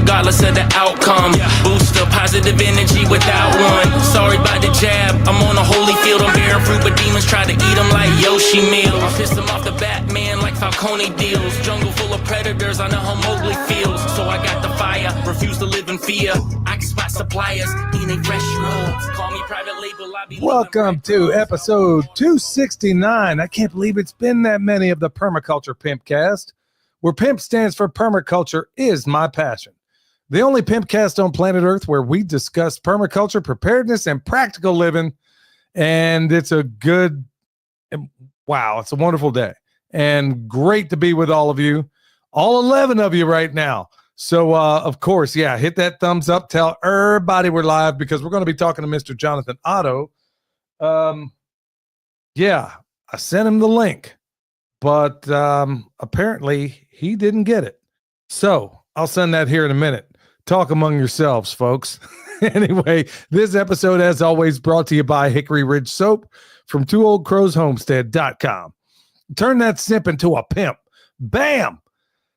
regardless of the outcome. Boost the positive energy without one. Sorry about the jab, I'm on a holy field. I'm bearing fruit, but demons try to eat them like Yoshi meal. I pissed them off the Batman like Falcone deals. Jungle full of predators, I know how Mowgli feels. So I got the fire, refuse to live in fear. I can spot suppliers, eating fresh rolls. Call me private label, I be Welcome to episode 269. I can't believe it's been that many of the Permaculture Pimpcast, where PIMP stands for permaculture is my passion. The only Pimpcast on planet Earth where we discuss permaculture, preparedness, and practical living. And it's a good, wow, it's a wonderful day. And great to be with all of you, all 11 of you right now. So, of course, yeah, hit that thumbs up. Tell everybody we're live because we're going to be talking to Mr. Jonathan Otto. Yeah, I sent him the link, but apparently he didn't get it. So I'll send that here in a minute. Talk among yourselves, folks. Anyway, this episode, as always, brought to you by Hickory Ridge Soap from twooldcrowshomestead.com. Turn that simp into a pimp. Bam!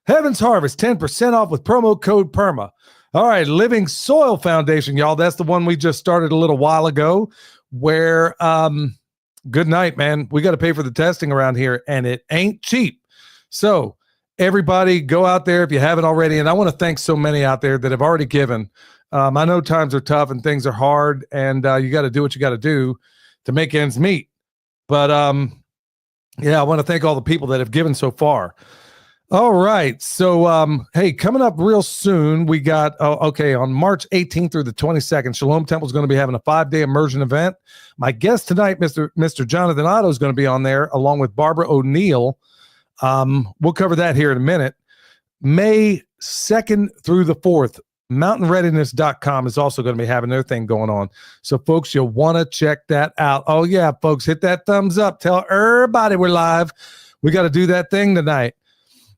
Heaven's Harvest, 10% off with promo code PERMA. All right, Living Soil Foundation, y'all. That's the one we just started a little while ago where, good night, man. We got to pay for the testing around here, and it ain't cheap. So everybody go out there if you haven't already. And I want to thank so many out there that have already given. I know times are tough and things are hard, and you got to do what you got to do to make ends meet. But, yeah, I want to thank all the people that have given so far. All right. So, hey, coming up real soon, we got, on March 18th through the 22nd, Shalom Temple is going to be having a 5-day immersion event. My guest tonight, Mr. Jonathan Otto, is going to be on there along with Barbara O'Neill. We'll cover that here in a minute. May 2nd through the 4th, mountainreadiness.com is also going to be having their thing going on. So, folks, you'll want to check that out. Oh, yeah, folks, hit that thumbs up. Tell everybody we're live. We got to do that thing tonight.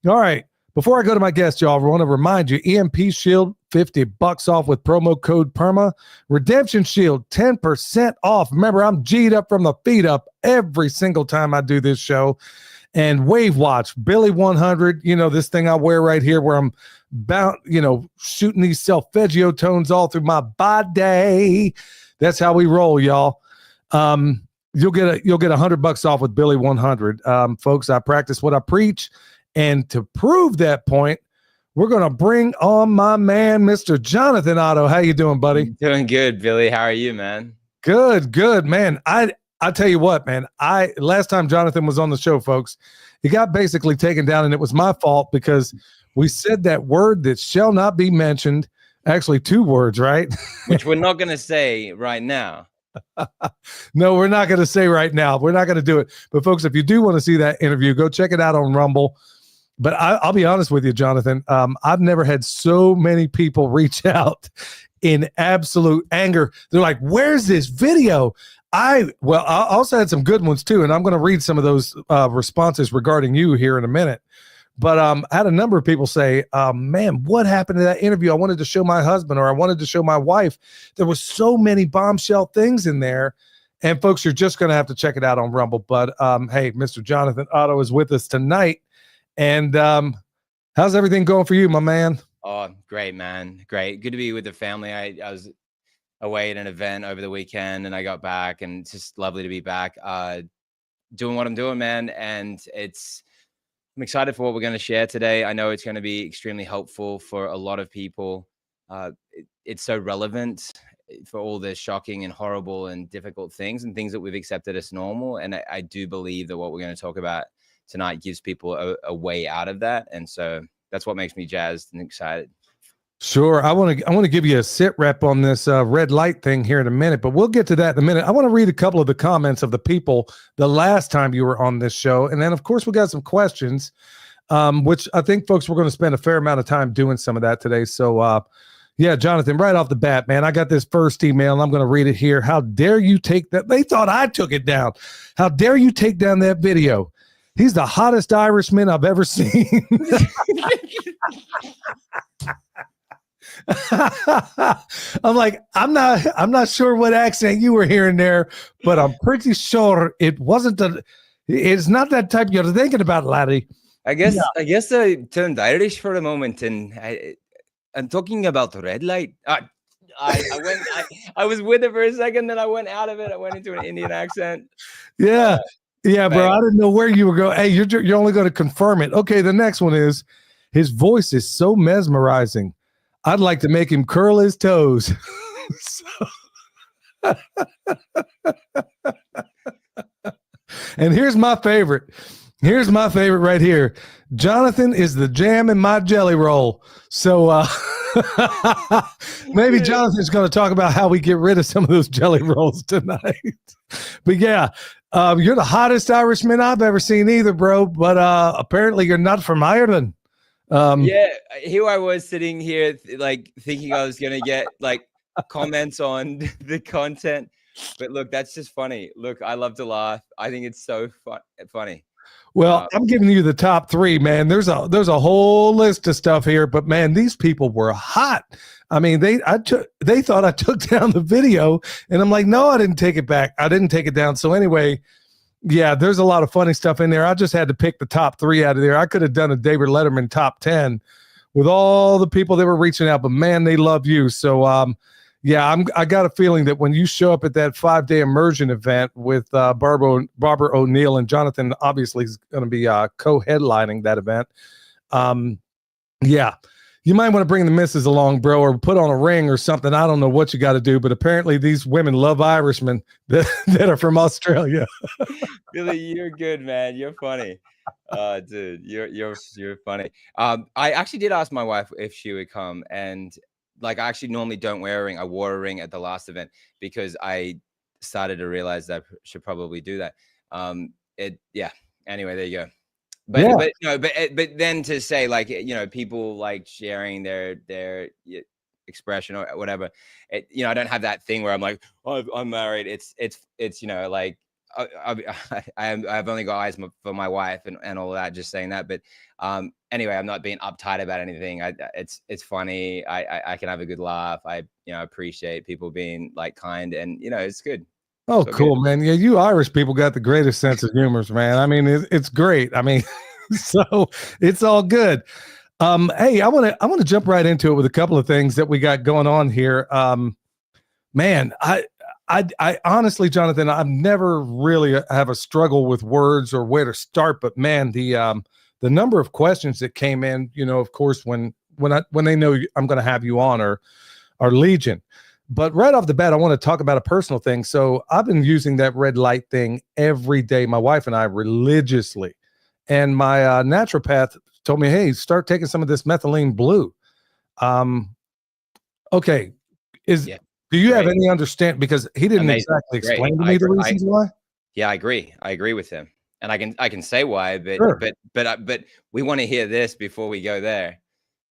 All right. Before I go to my guest, y'all, I want to remind you, EMP Shield, $50 off with promo code PERMA. Redemption Shield, 10% off. Remember, I'm G'd up from the feet up every single time I do this show. And Wave Watch, Billy 100, this thing I wear right here where I'm bound, shooting these solfeggio tones all through my body. That's how we roll, y'all. You'll get $100 off with Billy 100. Folks, I practice what I preach. And to prove that point, we're going to bring on my man, Mr. Jonathan Otto. How you doing, buddy? Doing good, Billy. How are you, man? Good, man. I tell you what, man, last time Jonathan was on the show, folks, he got basically taken down, and it was my fault because we said that word that shall not be mentioned. Actually, 2 words, right? Which we're not going to say right now. No, we're not going to say right now. We're not going to do it. But folks, if you do want to see that interview, go check it out on Rumble. But I'll be honest with you, Jonathan. I've never had so many people reach out in absolute anger. They're like, "Where's this video?" I also had some good ones too, and I'm going to read some of those responses regarding you here in a minute. But I had a number of people say, "Man, what happened to that interview? I wanted to show my husband, or I wanted to show my wife." There was so many bombshell things in there. And folks, you're just going to have to check it out on Rumble. But hey, Mr. Jonathan Otto is with us tonight. And how's everything going for you, my man? Oh, great, man. Great. Good to be with the family. I was away at an event over the weekend and I got back, and it's just lovely to be back doing what I'm doing, man. And I'm excited for what we're going to share today. I know it's going to be extremely helpful for a lot of people. It's so relevant for all the shocking and horrible and difficult things and things that we've accepted as normal. And I do believe that what we're going to talk about tonight gives people a way out of that. And so that's what makes me jazzed and excited. Sure. I want to give you a sit rep on this red light thing here in a minute, but we'll get to that in a minute. I want to read a couple of the comments of the people the last time you were on this show. And then, of course, we got some questions, which I think, folks, we're going to spend a fair amount of time doing some of that today. So, yeah, Jonathan, right off the bat, man, I got this first email, and I'm going to read it here. How dare you take that? They thought I took it down. How dare you take down that video? He's the hottest Irishman I've ever seen. I'm like, I'm not sure what accent you were hearing there, but I'm pretty sure it wasn't it's not that type you're thinking about, laddie. I guess I turned Irish for a moment, and and talking about the red light, I was with it for a second, then I went out of it. I went into an Indian accent. Yeah. Yeah, bro. man. I didn't know where you were going. Hey, you're only going to confirm it. Okay, the next one is his voice is so mesmerizing. I'd like to make him curl his toes. And here's my favorite. Here's my favorite right here. Jonathan is the jam in my jelly roll. So maybe Jonathan's going to talk about how we get rid of some of those jelly rolls tonight. But yeah, you're the hottest Irishman I've ever seen either, bro. But apparently you're not from Ireland. Yeah, here I was sitting here like thinking I was gonna get like comments on the content, but look, that's just funny. Look, I love to laugh. I think it's so funny. Well, I'm giving you the top 3, man. There's a whole list of stuff here, but man, these people were hot. I mean, they thought I took down the video, and I'm like, no, I didn't take it back. I didn't take it down. So anyway, yeah, there's a lot of funny stuff in there. I just had to pick the top 3 out of there. I could have done a David Letterman top 10 with all the people that were reaching out, but man, they love you. So yeah, I got a feeling that when you show up at that 5-day immersion event with Barbara O'Neill, and Jonathan obviously is going to be co-headlining that event. Yeah, you might want to bring the missus along, bro, or put on a ring or something. I don't know what you got to do, but apparently these women love Irishmen that are from Australia. Billy, you're good, man. You're funny. Dude, you're funny. I actually did ask my wife if she would come, and like I actually normally don't wear a ring. I wore a ring at the last event because I started to realize that I should probably do that. Yeah. Anyway, there you go. But Yeah. but no, but then to say like, you know, people like sharing their expression or whatever, you know, I don't have that thing where I'm like, oh, I'm married. It's you know, like I've only got eyes for my wife and all that, just saying that. But anyway, I'm not being uptight about anything. It's funny. I can have a good laugh. I appreciate people being like kind, and you know, it's good. Oh, So cool, good. man. Yeah, you Irish people got the greatest sense of humor, man. I mean, it's great. I mean, so it's all good. Hey, I want to jump right into it with a couple of things that we got going on here. Man, I honestly, Jonathan, I've never really have a struggle with words or where to start, but man, the number of questions that came in, you know, of course, when they know I'm going to have you on are legion. But right off the bat, I want to talk about a personal thing. So I've been using that red light thing every day, my wife and I, religiously. And my naturopath told me, hey, start taking some of this methylene blue. Okay. Do you have any understanding? Because he didn't exactly explain to me the reasons why. Yeah, I agree with him. And I can say why, but Sure. but we want to hear this before we go there.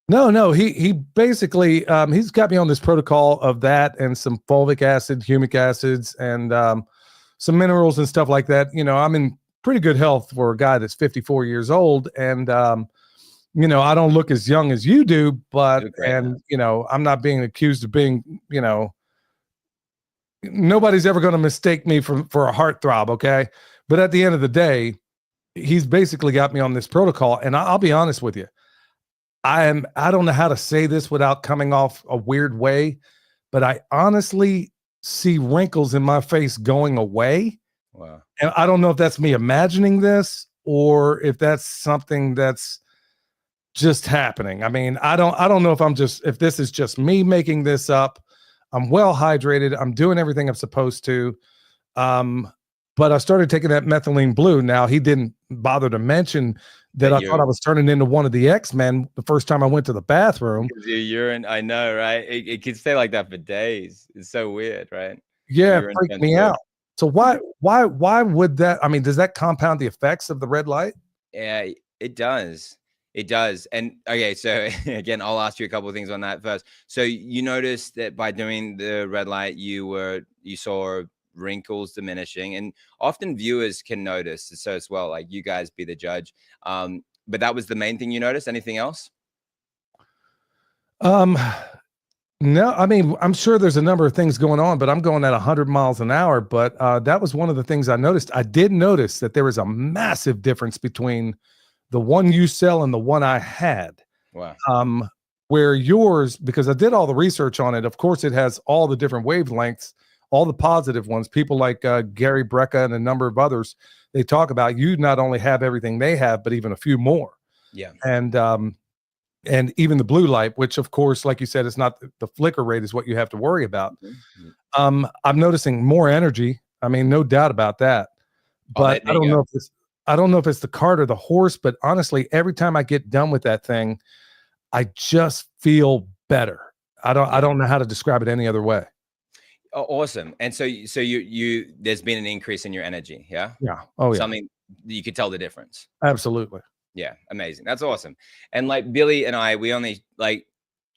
No, he basically he's got me on this protocol of that and some fulvic acid, humic acids, and some minerals and stuff like that. You know, I'm in pretty good health for a guy that's 54 years old, and you know, I don't look as young as you do, but you know, I'm not being accused of being, you know, nobody's ever going to mistake me for a heartthrob, okay? But at the end of the day, he's basically got me on this protocol, and I'll be honest with you. I don't know how to say this without coming off a weird way, but I honestly see wrinkles in my face going away. Wow. And I don't know if that's me imagining this or if that's something that's just happening. I mean, I don't know if this is just me making this up. I'm well hydrated. I'm doing everything I'm supposed to. But I started taking that methylene blue. Now, he didn't bother to mention that I thought I was turning into one of the X-Men the first time I went to the bathroom. Your urine, I know, right? It can stay like that for days. It's so weird, right? Yeah, it freaked me out. So why would that? I mean, does that compound the effects of the red light? Yeah, it does. It does. And okay, so again, I'll ask you a couple of things on that first. So you noticed that by doing the red light, you saw wrinkles diminishing, and often viewers can notice so as well, like you guys be the judge. But that was the main thing you noticed. Anything else? No, I mean, I'm sure there's a number of things going on, but I'm going at 100 miles an hour. But that was one of the things I noticed. I did notice that there was a massive difference between the one you sell and the one I had. Wow. where yours, because I did all the research on it, of course, it has all the different wavelengths, all the positive ones. People like Gary Brecka and a number of others, they talk about you not only have everything they have, but even a few more. Yeah. And even the blue light, which of course, like you said, is not the flicker rate is what you have to worry about. Mm-hmm. I'm noticing more energy. I mean, no doubt about that. But there you go. I don't know if it's the cart or the horse, but honestly, every time I get done with that thing, I just feel better. I don't know how to describe it any other way. Oh, awesome. And so you there's been an increase in your energy. Yeah. Yeah. Oh yeah. Something you could tell the difference. Absolutely. Yeah. Amazing. That's awesome. And like Billy and I, we only like,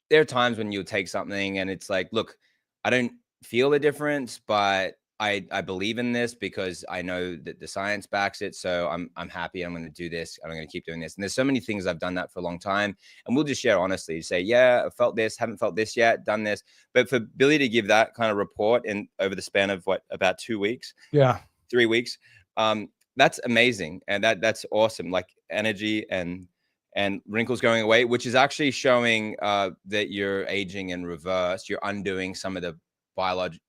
there are times when you'll take something and it's like, look, I don't feel the difference, but I believe in this because I know that the science backs it. So I'm happy. I'm going to do this. And I'm going to keep doing this. And there's so many things I've done that for a long time. And we'll just share honestly, say, yeah, I felt this, haven't felt this yet, done this. But for Billy to give that kind of report in over the span of about 2 weeks, 3 weeks, that's amazing. And that's awesome. Like energy and wrinkles going away, which is actually showing that you're aging in reverse. You're undoing some of the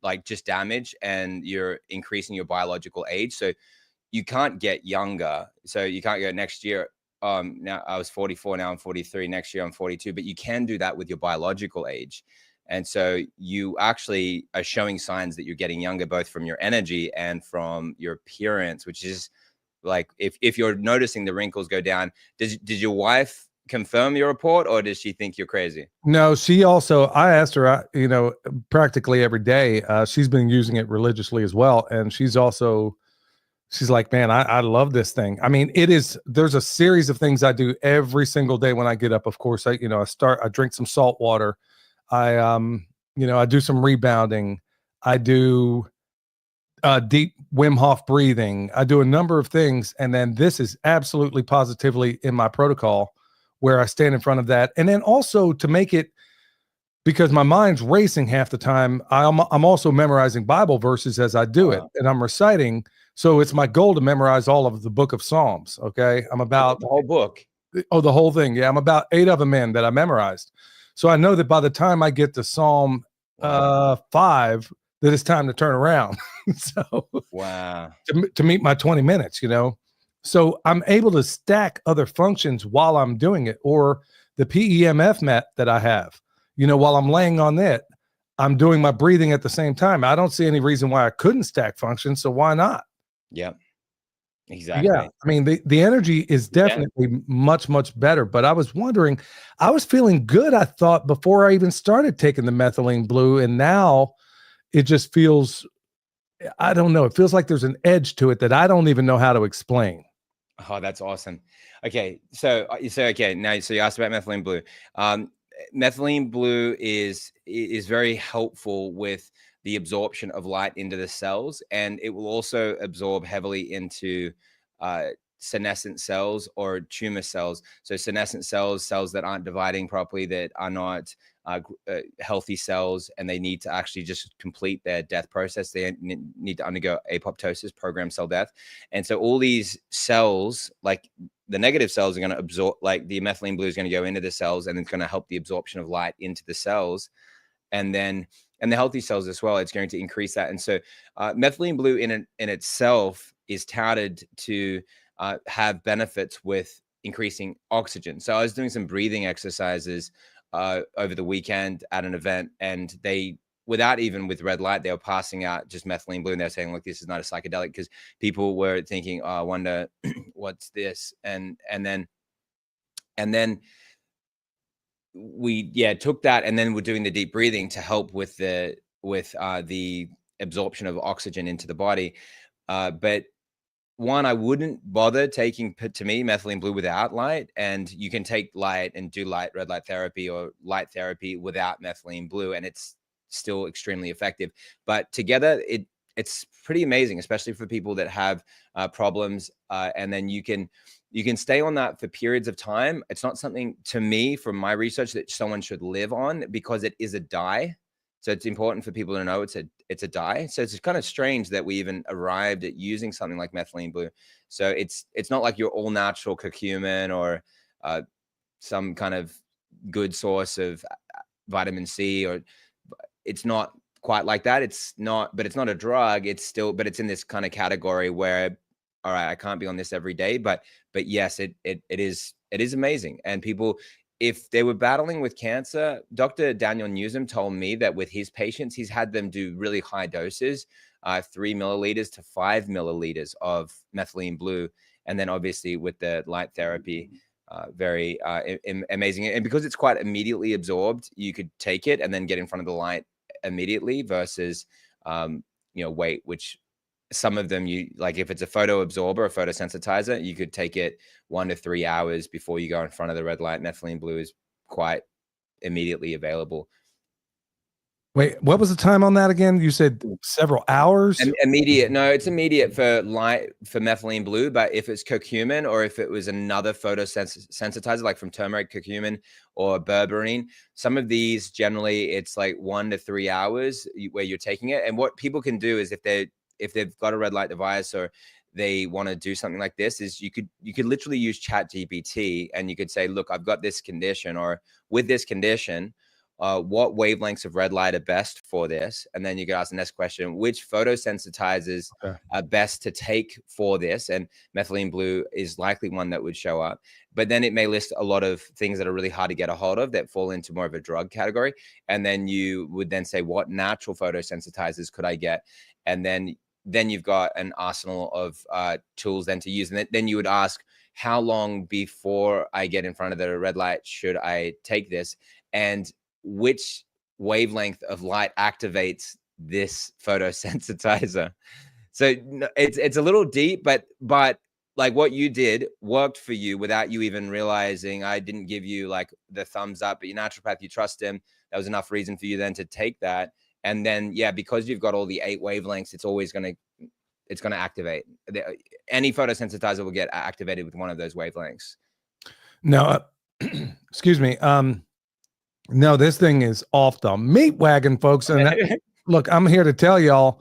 like just damage, and you're increasing your biological age. So you can't get younger. So you can't go next year. Now I was 44, now I'm 43, next year I'm 42, but you can do that with your biological age. And so you actually are showing signs that you're getting younger, both from your energy and from your appearance, which is like, if you're noticing the wrinkles go down, did your wife confirm your report, or does she think you're crazy? No, she also, I asked her, practically every day, she's been using it religiously as well. And she's like, man, I love this thing. I mean, there's a series of things I do every single day when I get up. Of course, I drink some salt water. I do some rebounding. I do deep Wim Hof breathing. I do a number of things. And then this is absolutely positively in my protocol, where I stand in front of that. And then also to make it, because my mind's racing half the time, I'm also memorizing Bible verses as I do it, and I'm reciting. So it's my goal to memorize all of the book of Psalms. Okay. I'm about the whole book. Oh, the whole thing. Yeah. I'm about 8 of them in that I memorized. So I know that by the time I get to Psalm 5, that it's time to turn around. So wow, to meet my 20 minutes, So I'm able to stack other functions while I'm doing it, or the PEMF mat that I have, while I'm laying on it, I'm doing my breathing at the same time. I don't see any reason why I couldn't stack functions. So why not? Yeah, exactly. Yeah. I mean, the energy is definitely much, much better, but I was wondering, I was feeling good, I thought, before I even started taking the methylene blue. And now it just feels, I don't know. It feels like there's an edge to it that I don't even know how to explain. Oh, that's awesome. Okay. So okay. Now, so you asked about methylene blue. Methylene blue is very helpful with the absorption of light into the cells, and it will also absorb heavily into senescent cells or tumor cells. So senescent cells that aren't dividing properly, that are not healthy cells, and they need to actually just complete their death process. They need to undergo apoptosis, programmed cell death. And so all these cells, like the negative cells, are going to absorb, like the methylene blue is going to go into the cells, and it's going to help the absorption of light into the cells. And then, and the healthy cells as well, it's going to increase that. And so methylene blue in itself is touted to have benefits with increasing oxygen. So I was doing some breathing exercises over the weekend at an event, and they, without even with red light, they were passing out just methylene blue, and they're saying, look, this is not a psychedelic, because people were thinking, oh, I wonder what's this. And then we took that, and then we're doing the deep breathing to help with the absorption of oxygen into the body. But one, I wouldn't bother taking, to me, methylene blue without light. And you can take light and do red light therapy or light therapy without methylene blue, and it's still extremely effective. But together, it's pretty amazing, especially for people that have problems. And then you can stay on that for periods of time. It's not something, to me, from my research, that someone should live on, because it is a dye. So it's important for people to know it's a dye. So it's kind of strange that we even arrived at using something like methylene blue. So it's not like your all natural curcumin or some kind of good source of vitamin C, or it's not quite like that. It's not, but it's not a drug. It's still, but it's in this kind of category where, all right, I can't be on this every day, but yes, it is amazing. And people, if they were battling with cancer, Dr. Daniel Newsom told me that with his patients, he's had them do really high doses, 3 milliliters to 5 milliliters of methylene blue. And then obviously with the light therapy, very amazing. And because it's quite immediately absorbed, you could take it and then get in front of the light immediately versus, wait, which some of them, you like, if it's a photo absorber, a photosensitizer, you could take it 1 to 3 hours before you go in front of the red light. Methylene blue is quite immediately available. Wait, what was the time on that again? You said several hours? Immediate. No, it's immediate for methylene blue. But if it's curcumin, or if it was another photosensitizer, like from turmeric, curcumin, or berberine, some of these generally it's like 1 to 3 hours where you're taking it. And what people can do is, if they've got a red light device or they want to do something like this, is you could literally use ChatGPT, and you could say, look, I've got this condition, or with this condition, what wavelengths of red light are best for this? And then you could ask the next question, which photosensitizers are best to take for this? And methylene blue is likely one that would show up. But then it may list a lot of things that are really hard to get a hold of that fall into more of a drug category. And then you would then say, what natural photosensitizers could I get? And then you've got an arsenal of tools then to use. And then you would ask, how long before I get in front of the red light should I take this? And which wavelength of light activates this photosensitizer? So it's a little deep, but like what you did worked for you without you even realizing. I didn't give you like the thumbs up, but your naturopath, you trust him. That was enough reason for you then to take that. And then, yeah, because you've got all the 8 wavelengths, it's always going to activate. Any photosensitizer will get activated with one of those wavelengths. No, excuse me. No, this thing is off the meat wagon, folks. And look, I'm here to tell y'all,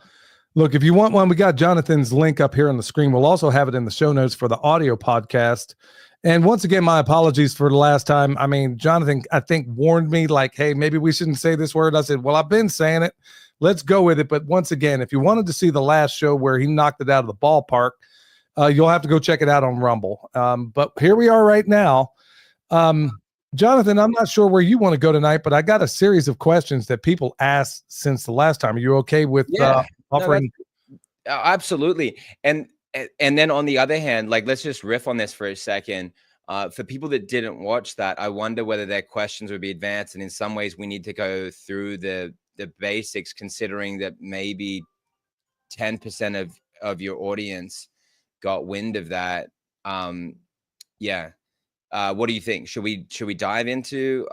look, if you want one, we got Jonathan's link up here on the screen. We'll also have it in the show notes for the audio podcast. And once again, my apologies for the last time. I mean, Jonathan, I think, warned me like, hey, maybe we shouldn't say this word. I said, well, I've been saying it. Let's go with it. But once again, if you wanted to see the last show where he knocked it out of the ballpark, you'll have to go check it out on Rumble. But here we are right now. Jonathan, I'm not sure where you want to go tonight, but I got a series of questions that people asked since the last time. Are you okay with offering? No, absolutely. And then on the other hand, like, let's just riff on this for a second. For people that didn't watch that, I wonder whether their questions would be advanced. And in some ways, we need to go through the basics, considering that maybe 10% of your audience got wind of that. Yeah. What do you think? Should we dive into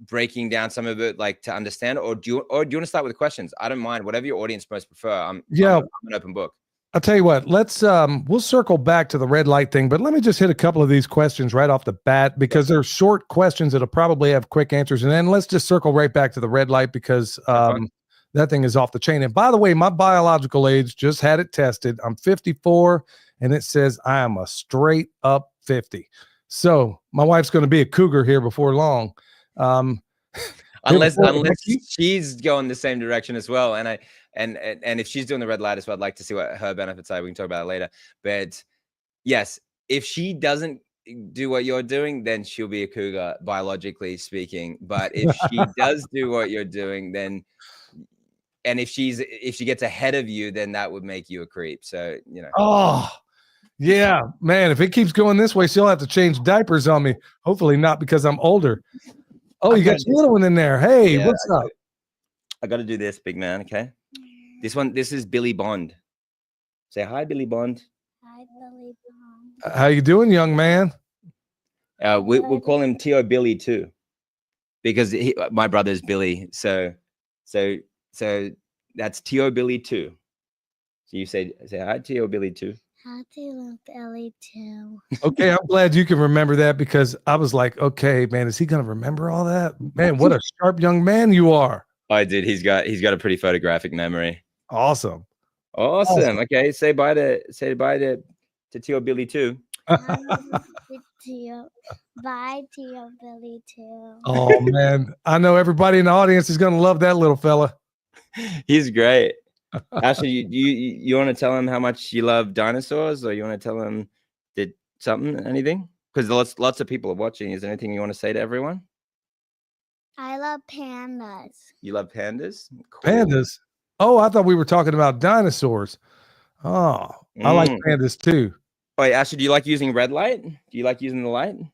breaking down some of it, like, to understand, or do you want to start with the questions? I don't mind, whatever your audience most prefer. I'm an open book. I'll tell you what, let's we'll circle back to the red light thing, but let me just hit a couple of these questions right off the bat, because they're short questions that'll probably have quick answers. And then let's just circle right back to the red light, because that thing is off the chain. And by the way, my biological age, just had it tested. I'm 54, and it says I am a straight up 50. So my wife's going to be a cougar here before long. Unless she's going the same direction as well. And if she's doing the red light as well, I'd like to see what her benefits are. We can talk about it later. But yes, if she doesn't do what you're doing, then she'll be a cougar, biologically speaking. But if she does do what you're doing, then, and if she gets ahead of you, then that would make you a creep. So, you know. Oh, yeah, man, if it keeps going this way, she'll have to change diapers on me. Hopefully not, because I'm older. Oh, you got your little one in there. Hey, yeah, what's up? I got to do this, big man. Okay. This is Billy Bond. Say hi, Billy Bond. Hi, Billy Bond. How you doing, young man? We'll call him T.O. Billy too, because my brother's Billy. So that's T.O. Billy too. So you say hi, T.O. Billy too. Hi, T.O. Billy too. Okay, I'm glad you can remember that, because I was like, okay, man, is he gonna remember all that? Man, what a sharp young man you are. I did. He's got a pretty photographic memory. Awesome. Okay, say bye to T.O. Billy too. to your bye to your belly too. Oh man, I know everybody in the audience is going to love that little fella. He's great. Actually, you want to tell him how much you love dinosaurs, or you want to tell him anything? Because lots of people are watching. Is there anything you want to say to everyone? I love pandas. You love pandas? Cool. Pandas. Oh, I thought we were talking about dinosaurs. Oh, I like pandas too. Wait, Ashley, do you like using red light? Do you like using the light? Mhm.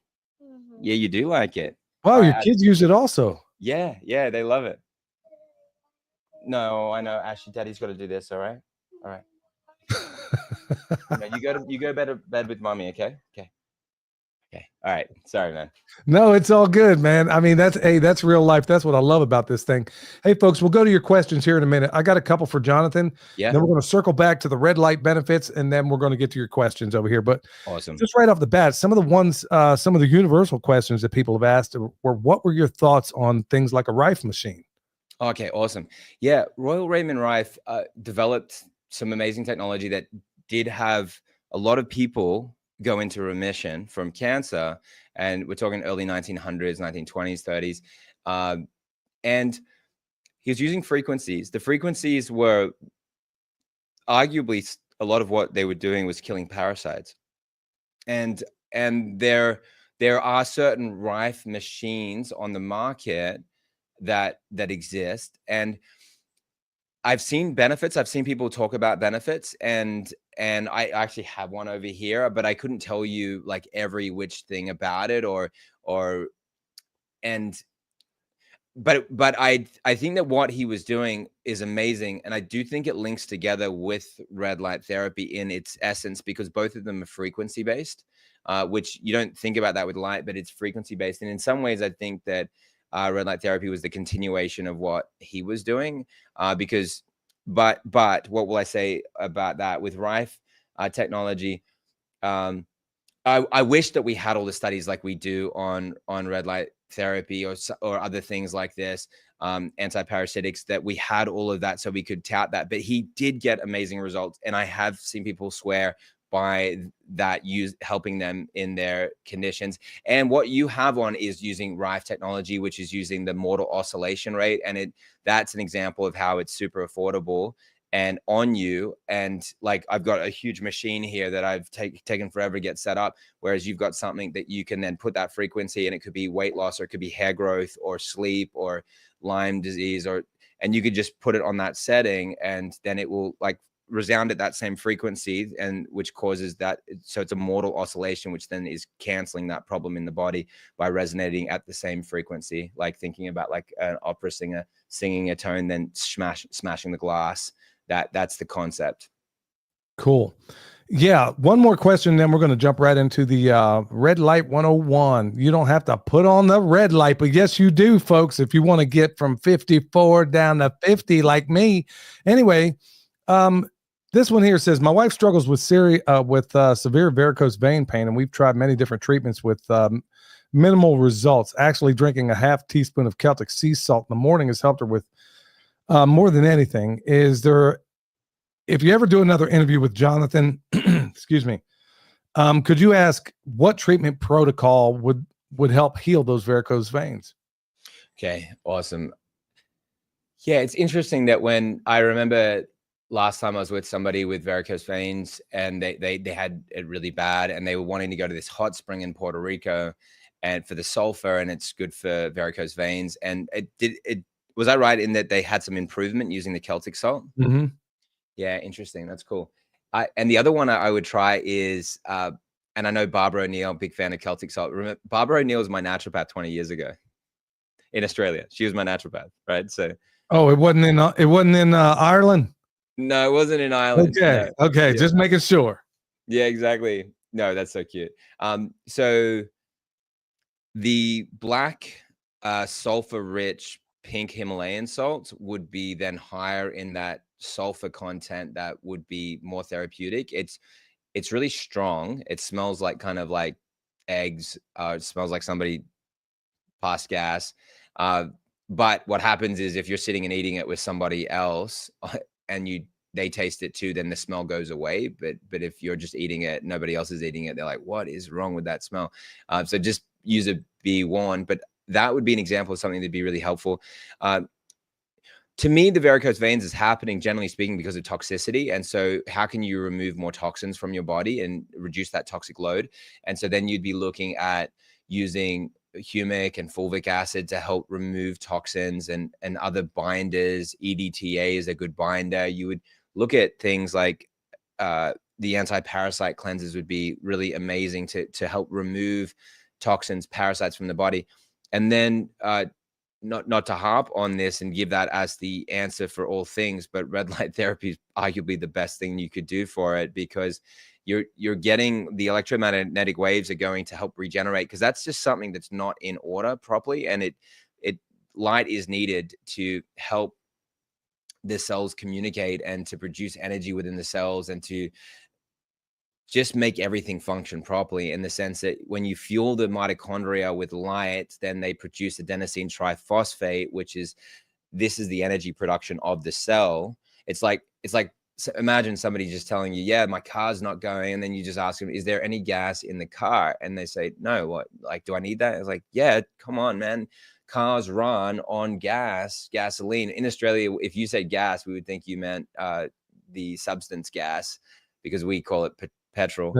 Yeah, you do like it. Wow, your Alright, kids use it also. Yeah, they love it. No, I know, Ashley. Daddy's got to do this. All right. No, you go bed with mommy. Okay. All right. Sorry, man. No, it's all good, man. I mean, that's real life. That's what I love about this thing. Hey, folks, we'll go to your questions here in a minute. I got a couple for Jonathan. Yeah. Then we're going to circle back to the red light benefits, and then we're going to get to your questions over here. But Awesome. just right off the bat, some of the universal questions that people have asked were, what were your thoughts on things like a Rife machine? Okay, awesome. Yeah, Royal Raymond Rife developed some amazing technology that did have a lot of people go into remission from cancer, and we're talking early 1900s, 1920s, 30s, and he was using frequencies. The frequencies were arguably a lot of what they were doing was killing parasites, and there are certain Rife machines on the market that exist, and I've seen benefits. I've seen people talk about benefits, and I actually have one over here, but I couldn't tell you like every which thing about it, but I think that what he was doing is amazing, and I do think it links together with red light therapy in its essence, because both of them are frequency based, which you don't think about that with light, but it's frequency based, and in some ways I think that red light therapy was the continuation of what he was doing, but what will I say about that with Rife technology? I wish that we had all the studies like we do on red light therapy or other things like this, antiparasitics, that we had all of that so we could tout that. But he did get amazing results, and I have seen people swear by that helping them in their conditions. And what you have on is using Rife technology, which is using the mortal oscillation rate, and that's an example of how it's super affordable and on you. And like, I've got a huge machine here that I've taken forever to get set up, whereas you've got something that you can then put that frequency, and it could be weight loss, or it could be hair growth, or sleep, or Lyme disease, and you could just put it on that setting, and then it will like resound at that same frequency, and which causes that. So it's a mortal oscillation, which then is canceling that problem in the body by resonating at the same frequency, like thinking about like an opera singer singing a tone, then smashing the glass. That's the concept. Cool. Yeah. One more question, then we're going to jump right into the red light 101. You don't have to put on the red light, but yes, you do, folks, if you want to get from 54 down to 50 like me. Anyway, this one here says, my wife struggles with severe varicose vein pain, and we've tried many different treatments with minimal results. Actually, drinking a half teaspoon of Celtic sea salt in the morning has helped her with more than anything. Is there, if you ever do another interview with Jonathan, excuse me, could you ask what treatment protocol would help heal those varicose veins? Okay, awesome. Yeah, it's interesting that when I remember last time I was with somebody with varicose veins, and they had it really bad, and they were wanting to go to this hot spring in Puerto Rico, and for the sulfur, and it's good for varicose veins. And was I right in that they had some improvement using the Celtic salt? Mm-hmm. Yeah, interesting. That's cool. And the other one I would try is, and I know Barbara O'Neill, big fan of Celtic salt. Remember, Barbara O'Neill was my naturopath 20 years ago in Australia. She was my naturopath, right? So. Oh, it wasn't in Ireland. No, it wasn't in Ireland. Okay. No. Okay. Yeah. Just making sure. Yeah, exactly. No, that's so cute. So the black sulfur rich pink Himalayan salt would be then higher in that sulfur content that would be more therapeutic. It's really strong. It smells like kind of like eggs. It smells like somebody passed gas. But what happens is if you're sitting and eating it with somebody else, and you they taste it too, then the smell goes away. But if you're just eating it, nobody else is eating it, they're like, what is wrong with that smell? So just use a be warned. But that would be an example of something that'd be really helpful. To me, the varicose veins is happening, generally speaking, because of toxicity. And so how can you remove more toxins from your body and reduce that toxic load? And so then you'd be looking at using humic and fulvic acid to help remove toxins and other binders. EDTA is a good binder. You would look at things like the anti-parasite cleansers would be really amazing to help remove toxins, parasites from the body. And then not to harp on this and give that as the answer for all things, but red light therapy is arguably the best thing you could do for it, because you're getting the electromagnetic waves are going to help regenerate, because that's just something that's not in order properly. And light is needed to help the cells communicate and to produce energy within the cells and to just make everything function properly, in the sense that when you fuel the mitochondria with light, then they produce adenosine triphosphate, which is the energy production of the cell. It's like imagine somebody just telling you, yeah, my car's not going, and then you just ask them, is there any gas in the car? And they say, no. What, like, do I need that? It's like, yeah, come on, man. Cars run on gasoline. In Australia, if you say gas, we would think you meant the substance gas, because we call it petrol.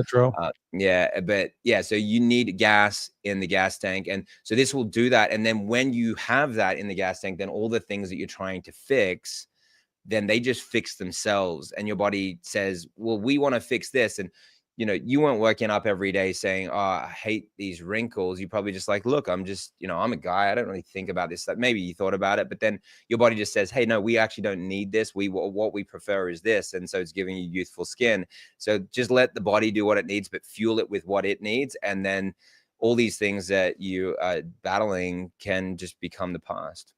Yeah, but yeah, so you need gas in the gas tank, and so this will do that. And then when you have that in the gas tank, then all the things that you're trying to fix, then they just fix themselves, and your body says, well, we want to fix this. And you weren't working up every day saying, oh, I hate these wrinkles. You probably just like, look, I'm just, I'm a guy, I don't really think about this stuff. Maybe you thought about it, but then your body just says, hey, no, we actually don't need this. What we prefer is this. And so it's giving you youthful skin. So just let the body do what it needs, but fuel it with what it needs. And then all these things that you are battling can just become the past.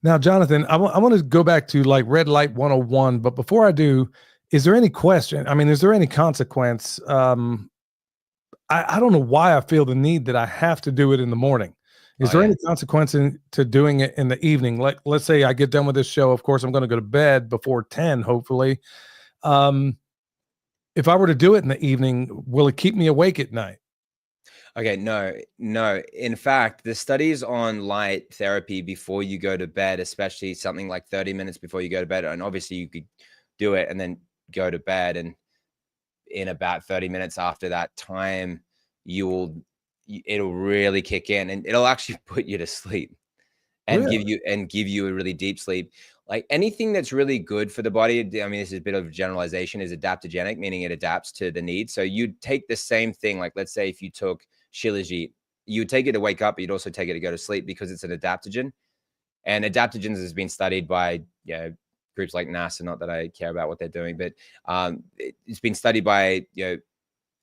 Now, Jonathan, I want to go back to like Red Light 101, but before I do, is there any question? I mean, is there any consequence? I don't know why I feel the need that I have to do it in the morning. Is there any consequence to doing it in the evening? Like, let's say I get done with this show. Of course, I'm going to go to bed before 10, hopefully. If I were to do it in the evening, will it keep me awake at night? Okay, no. In fact, the studies on light therapy before you go to bed, especially something like 30 minutes before you go to bed, and obviously you could do it and then go to bed, and in about 30 minutes after that time, it'll really kick in, and it'll actually put you to sleep and Really? give you a really deep sleep. Like anything that's really good for the body, I mean, this is a bit of a generalization, is adaptogenic, meaning it adapts to the need. So you'd take the same thing, like let's say if you took Shilajit, you would take it to wake up, but you'd also take it to go to sleep, because it's an adaptogen. And adaptogens has been studied by groups like NASA, not that I care about what they're doing, but it's been studied by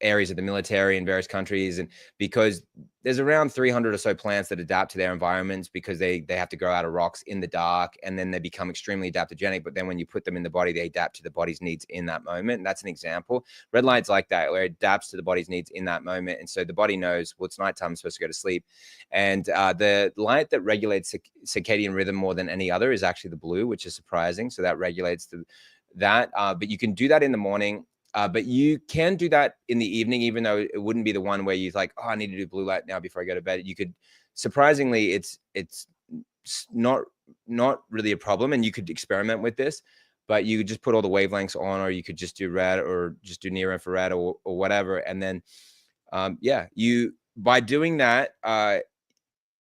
areas of the military in various countries, and because there's around 300 or so plants that adapt to their environments, because they have to grow out of rocks in the dark, and then they become extremely adaptogenic. But then when you put them in the body, they adapt to the body's needs in that moment. And that's an example. Red light's like that, where it adapts to the body's needs in that moment. And so the body knows, well, it's nighttime, I'm supposed to go to sleep. And the light that regulates circadian rhythm more than any other is actually the blue, which is surprising. So that regulates that. But you can do that in the morning. But you can do that in the evening, even though it wouldn't be the one where you're like, oh, I need to do blue light now before I go to bed. You could, surprisingly, it's not really a problem, and you could experiment with this, but you could just put all the wavelengths on, or you could just do red, or just do near infrared, or whatever. And then, by doing that,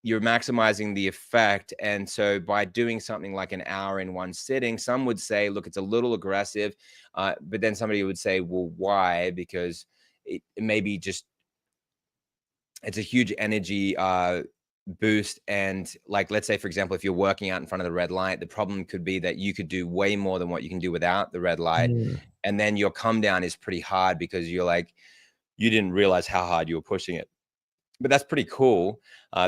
you're maximizing the effect. And so by doing something like an hour in one sitting, some would say, look, it's a little aggressive. But then somebody would say, well, why? Because it may be just, it's a huge energy boost. And like, let's say, for example, if you're working out in front of the red light, the problem could be that you could do way more than what you can do without the red light. And then your come down is pretty hard, because you're like, you didn't realize how hard you were pushing it. But that's pretty cool.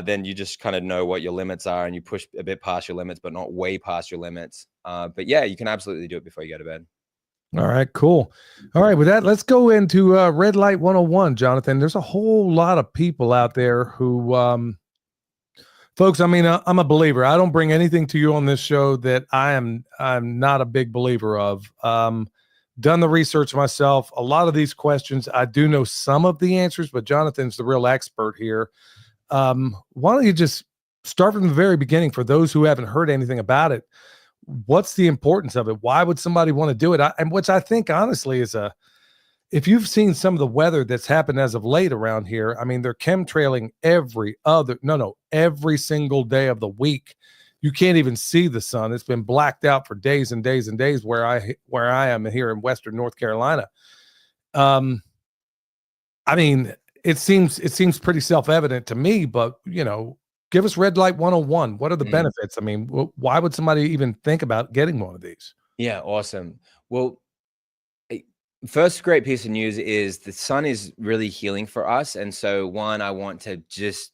Then you just kind of know what your limits are, and you push a bit past your limits, but not way past your limits. But yeah, you can absolutely do it before you go to bed. All right, cool. All right, with that, let's go into Red Light 101, Jonathan. There's a whole lot of people out there who Folks, I mean, I'm a believer. I don't bring anything to you on this show that I'm not a big believer of. Done the research myself. A lot of these questions, I do know some of the answers, but Jonathan's the real expert here. Why don't you just start from the very beginning for those who haven't heard anything about it? What's the importance of it? Why would somebody want to do it? And which I think honestly is if you've seen some of the weather that's happened as of late around here, I mean, they're chemtrailing every single day of the week. You can't even see the sun. It's been blacked out for days and days and days where I am here in Western North Carolina. I mean, it seems pretty self-evident to me, but give us red light 101. What are the benefits? I mean, why would somebody even think about getting one of these? Yeah, awesome. Well, first great piece of news is the sun is really healing for us. And so one, I want to just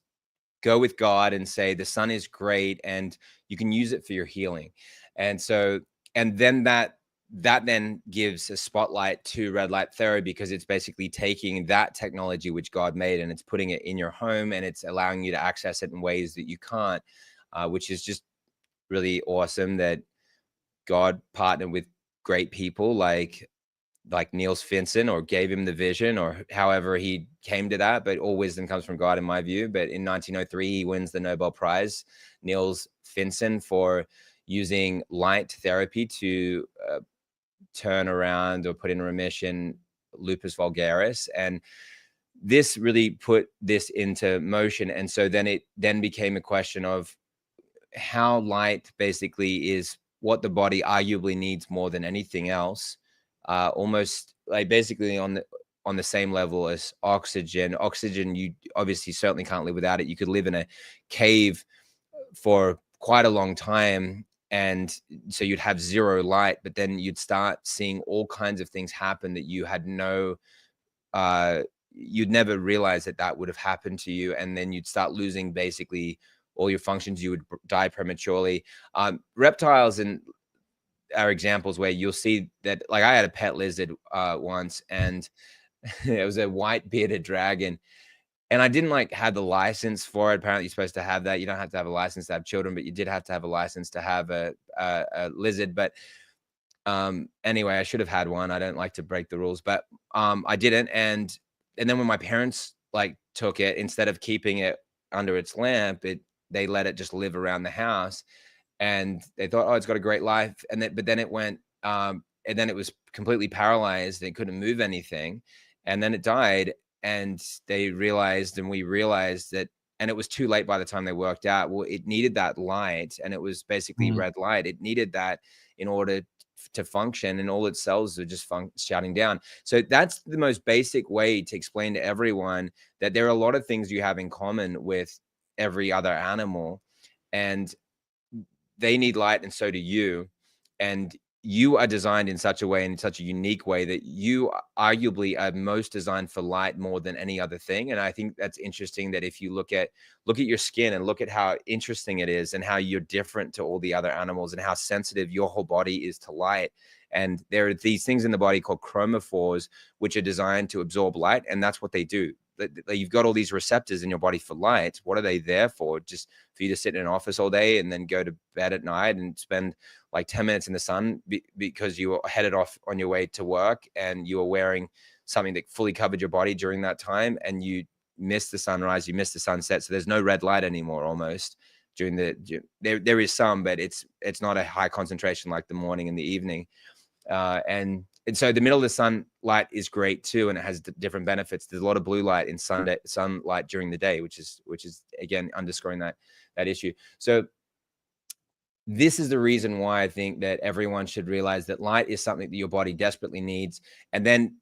go with God and say the sun is great and you can use it for your healing. And so, and then that then gives a spotlight to red light therapy, because it's basically taking that technology which God made and it's putting it in your home and it's allowing you to access it in ways that you can't, which is just really awesome that God partnered with great people like Niels Finson, or gave him the vision, or however he came to that. But all wisdom comes from God, in my view. But in 1903, he wins the Nobel Prize, Niels Finson, for using light therapy to turn around or put in remission lupus vulgaris. And this really put this into motion. And so then it became a question of how light basically is what the body arguably needs more than anything else. Almost like basically on the same level as oxygen. Oxygen, you obviously certainly can't live without it. You could live in a cave for quite a long time, and so you'd have zero light, but then you'd start seeing all kinds of things happen that you had you'd never realize that would have happened to you. And then you'd start losing basically all your functions. You would die prematurely. Reptiles are examples where you'll see that. Like, I had a pet lizard once, and it was a white bearded dragon, and I didn't have the license for it. Apparently you're supposed to have that. You don't have to have a license to have children, but you did have to have a license to have a lizard. But anyway, I should have had one. I don't like to break the rules, but I didn't. And then when my parents took it, instead of keeping it under its lamp, they let it just live around the house. And they thought, oh, it's got a great life. But then it went, and then it was completely paralyzed. They couldn't move anything. And then it died. And we realized that, and it was too late by the time they worked out, well, it needed that light. And it was basically red light. It needed that in order to function, and all its cells are just shutting down. So that's the most basic way to explain to everyone that there are a lot of things you have in common with every other animal, and they need light, and so do you. And you are designed in such a way, in such a unique way, that you arguably are most designed for light more than any other thing. And I think that's interesting, that if you look at your skin and look at how interesting it is and how you're different to all the other animals and how sensitive your whole body is to light. And there are these things in the body called chromophores, which are designed to absorb light. And that's what they do. You've got all these receptors in your body for light. What are they there for? Just for you to sit in an office all day and then go to bed at night and spend 10 minutes in the sun because you were headed off on your way to work and you were wearing something that fully covered your body during that time, and you missed the sunrise, you missed the sunset. So there's no red light anymore almost during there is some, but it's not a high concentration like the morning and the evening. And so the middle of the sunlight is great too, and it has different benefits. There's a lot of blue light in sunlight during the day, which is again underscoring that issue. So this is the reason why I think that everyone should realize that light is something that your body desperately needs. And then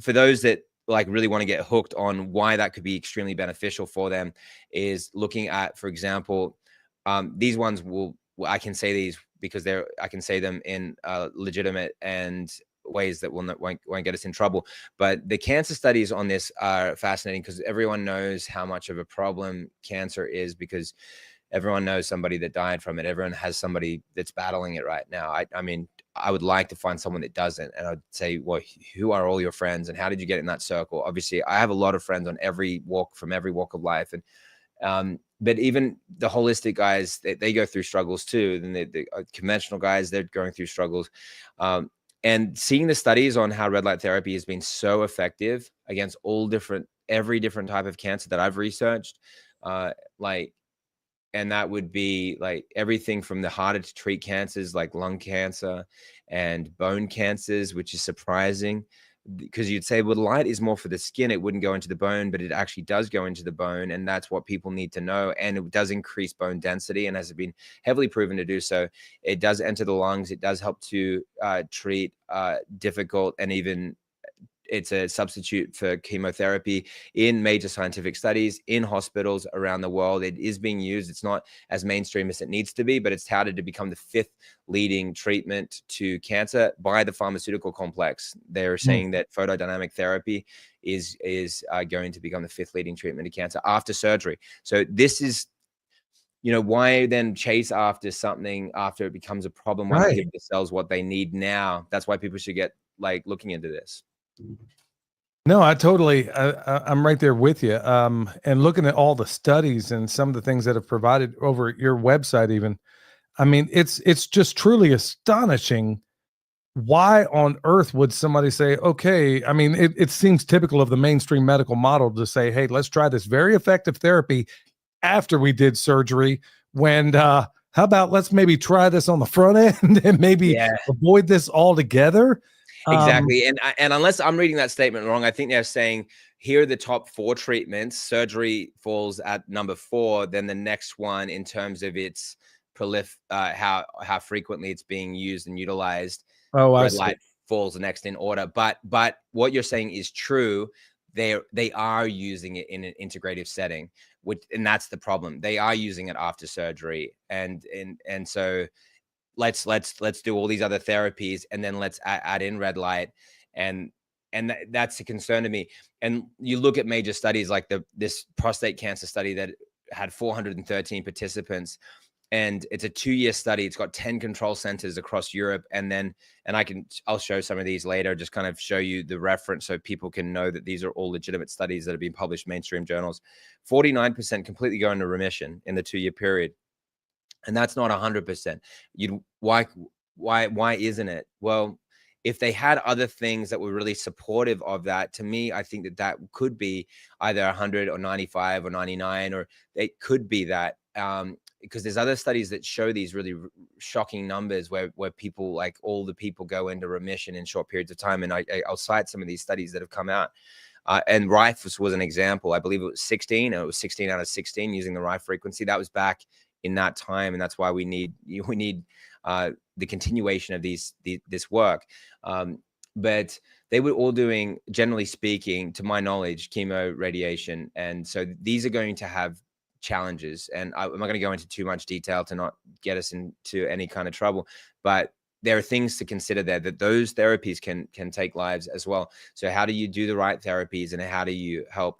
for those that really want to get hooked on why that could be extremely beneficial for them, is looking at, for example, these ones I can say these because I can say them in legitimate and ways that won't get us in trouble. But the cancer studies on this are fascinating, because everyone knows how much of a problem cancer is, because everyone knows somebody that died from it. Everyone has somebody that's battling it right now. I mean, I would like to find someone that doesn't. And I'd say, well, who are all your friends and how did you get in that circle? Obviously, I have a lot of friends on from every walk of life. But even the holistic guys, they go through struggles too. Then the conventional guys, they're going through struggles. And seeing the studies on how red light therapy has been so effective against every different type of cancer that I've researched, and that would be like everything from the harder to treat cancers like lung cancer and bone cancers, which is surprising because you'd say, well, light is more for the skin. It wouldn't go into the bone, but it actually does go into the bone. And that's what people need to know. And it does increase bone density and has been heavily proven to do so. It does enter the lungs. It does help to treat difficult, and even it's a substitute for chemotherapy in major scientific studies in hospitals around the world. It is being used. It's not as mainstream as it needs to be, but it's touted to become the 5th leading treatment to cancer by the pharmaceutical complex. They're saying that photodynamic therapy is going to become the 5th leading treatment to cancer after surgery. So this is, why then chase after something after it becomes a problem? Why not give the cells what they need now? That's why people should get looking into this. No, I'm right there with you. And looking at all the studies and some of the things that have provided over your website, even, I mean, it's just truly astonishing. Why on earth would somebody say, okay, I mean, it seems typical of the mainstream medical model to say, hey, let's try this very effective therapy after we did surgery, when, how about let's maybe try this on the front end and maybe avoid this altogether. Exactly. And unless I'm reading that statement wrong, I think they're saying here are the top 4 treatments. Surgery falls at number 4. Then the next one in terms of its how frequently it's being used and utilized. Red light falls next in order. But what you're saying is true. They are using it in an integrative setting, and that's the problem. They are using it after surgery. And so let's do all these other therapies, and then let's add in red light, and that's a concern to me. And you look at major studies like this prostate cancer study that had 413 participants, and it's a 2-year study. It's got 10 control centers across Europe, and I'll show some of these later, just kind of show you the reference so people can know that these are all legitimate studies that have been published in mainstream journals. 49% completely go into remission in the 2-year period. And that's not 100%. Why isn't it? Well, if they had other things that were really supportive of that, to me, I think that could be either 100 or 95 or 99, or it could be that, because there's other studies that show these really shocking numbers where people, like all the people, go into remission in short periods of time. And I'll cite some of these studies that have come out. And Rife was an example. I believe it was 16. It was 16 out of 16 using the Rife frequency. That was back in that time, and that's why we need the continuation of this work. But they were all doing, generally speaking, to my knowledge, chemo, radiation, and so these are going to have challenges. And I'm not going to go into too much detail to not get us into any kind of trouble, but there are things to consider there, that those therapies can take lives as well. So how do you do the right therapies, and how do you help?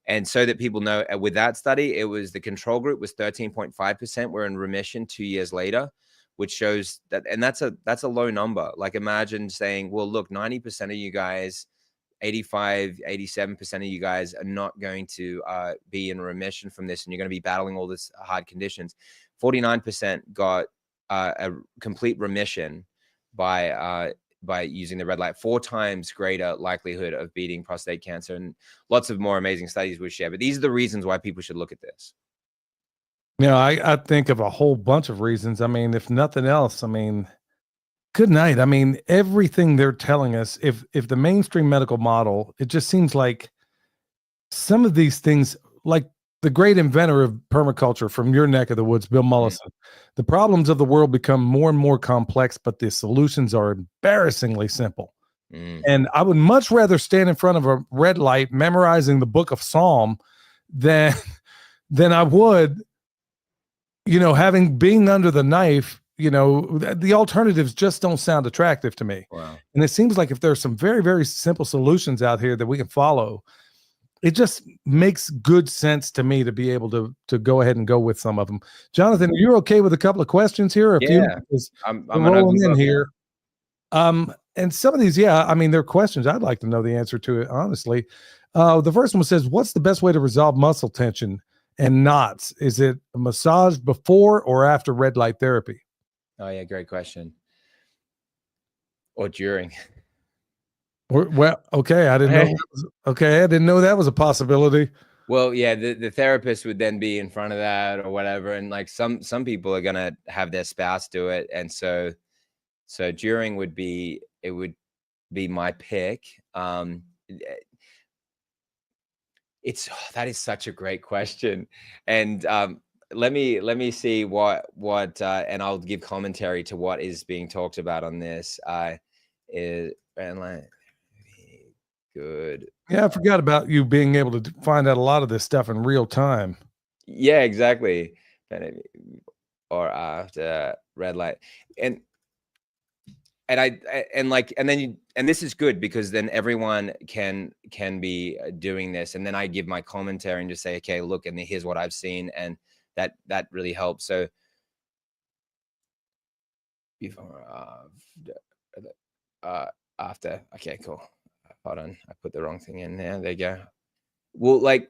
And so that people know, with that study, it was the control group was 13.5% were in remission 2 years later, which shows that, and that's a low number. Like, imagine saying, well, look, 90% of you guys, 85, 87% of you guys are not going to be in remission from this, and you're going to be battling all this hard conditions. 49% got a complete remission by using the red light, 4 times greater likelihood of beating prostate cancer, and lots of more amazing studies we share. But these are the reasons why people should look at this. I think of a whole bunch of reasons. I mean, if nothing else, I mean, good night. I mean, everything they're telling us, if the mainstream medical model, it just seems like some of these things, like the great inventor of permaculture from your neck of the woods, Bill Mollison, the problems of the world become more and more complex, but the solutions are embarrassingly simple. And I would much rather stand in front of a red light memorizing the book of Psalm than I would, being under the knife. The alternatives just don't sound attractive to me. Wow. And it seems like if there's some very, very simple solutions out here that we can follow, it just makes good sense to me to be able to go ahead and go with some of them. Jonathan, are you okay with a couple of questions here? I'm rolling in here. And some of these, I mean, they're questions I'd like to know the answer to it, honestly. The first one says, what's the best way to resolve muscle tension and knots? Is it a massage before or after red light therapy? Oh yeah, great question. Or during. Well, okay, I didn't know. Okay, I didn't know that was a possibility. Well, yeah, the therapist would then be in front of that or whatever, and like some people are gonna have their spouse do it, and so during would be my pick. That is such a great question, and let me see what and I'll give commentary to what is being talked about on this. Is good. Yeah, I forgot about you being able to find out a lot of this stuff in real time. Yeah, exactly. Or after red light, and this is good because then everyone can be doing this, and then I give my commentary and just say, okay, look, and here's what I've seen, and that really helps. So before after, okay, cool. Hold on, I put the wrong thing in there. There you go. Well, like,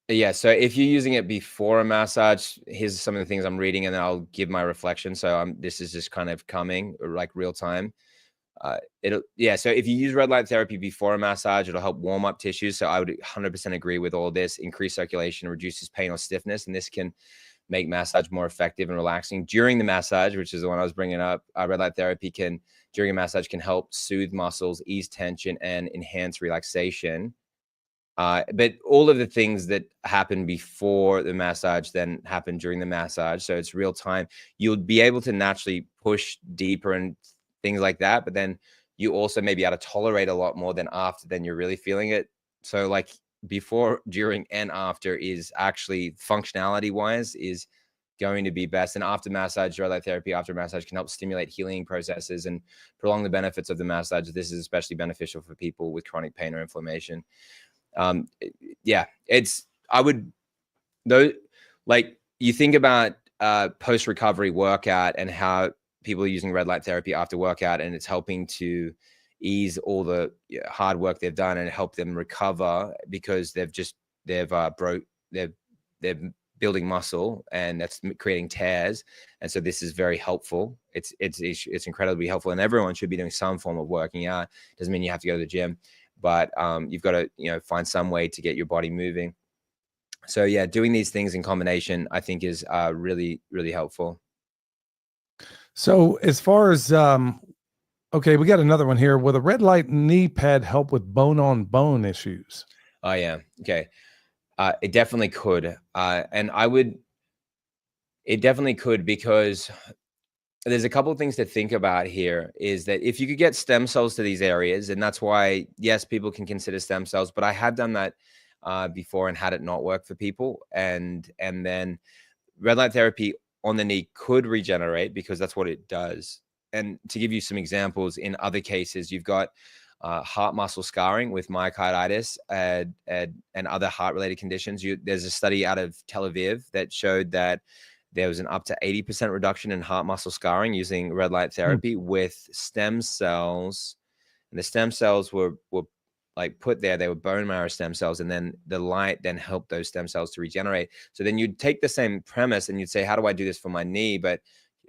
yeah, so if you're using it before a massage, here's some of the things I'm reading, and then I'll give my reflection. So this is just kind of coming like real time. So if you use red light therapy before a massage, it'll help warm up tissues. So I would 100% agree with all this. Increase circulation, reduces pain or stiffness, and this can make massage more effective and relaxing. During the massage, which is the one I was bringing up, red light therapy during a massage can help soothe muscles, ease tension, and enhance relaxation. But all of the things that happen before the massage then happen during the massage. So it's real time. You'll be able to naturally push deeper and things like that. But then you also may be able to tolerate a lot more than after, then you're really feeling it. So like before, during, and after is actually functionality wise is going to be best. And after massage, red light therapy after massage can help stimulate healing processes and prolong the benefits of the massage. This is especially beneficial for people with chronic pain or inflammation. You think about post-recovery workout and how people are using red light therapy after workout, and it's helping to ease all the hard work they've done and help them recover because they're building muscle, and that's creating tears. And so this is very helpful. It's incredibly helpful, and everyone should be doing some form of working out. Doesn't mean you have to go to the gym, but you've got to find some way to get your body moving. So yeah, doing these things in combination, I think, is really, really helpful. So as far as okay, we got another one here. Will the red light knee pad help with bone-on-bone issues? Oh yeah, okay. It definitely could, it definitely could, because there's a couple of things to think about here. Is that if you could get stem cells to these areas, and that's why, yes, people can consider stem cells, but I have done that before and had it not work for people. And then red light therapy on the knee could regenerate, because that's what it does. And to give you some examples, in other cases, you've got heart muscle scarring with myocarditis and other heart-related conditions. There's a study out of Tel Aviv that showed that there was an up to 80% reduction in heart muscle scarring using red light therapy with stem cells. And the stem cells were like put there, they were bone marrow stem cells, and then the light then helped those stem cells to regenerate. So then you'd take the same premise and you'd say, how do I do this for my knee? But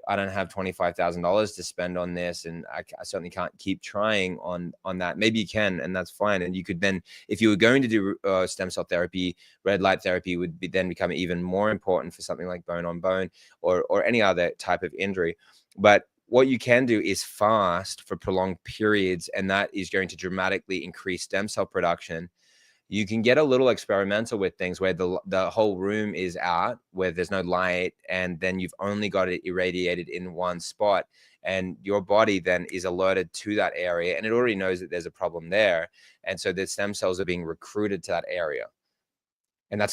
I don't have $25,000 to spend on this, and I certainly can't keep trying on that. Maybe you can, and that's fine. And you could then, if you were going to do stem cell therapy, red light therapy would then become even more important for something like bone on bone or any other type of injury. But what you can do is fast for prolonged periods, and that is going to dramatically increase stem cell production. You can get a little experimental with things where the whole room is out, where there's no light, and then you've only got it irradiated in one spot, and your body then is alerted to that area, and it already knows that there's a problem there. And so the stem cells are being recruited to that area. And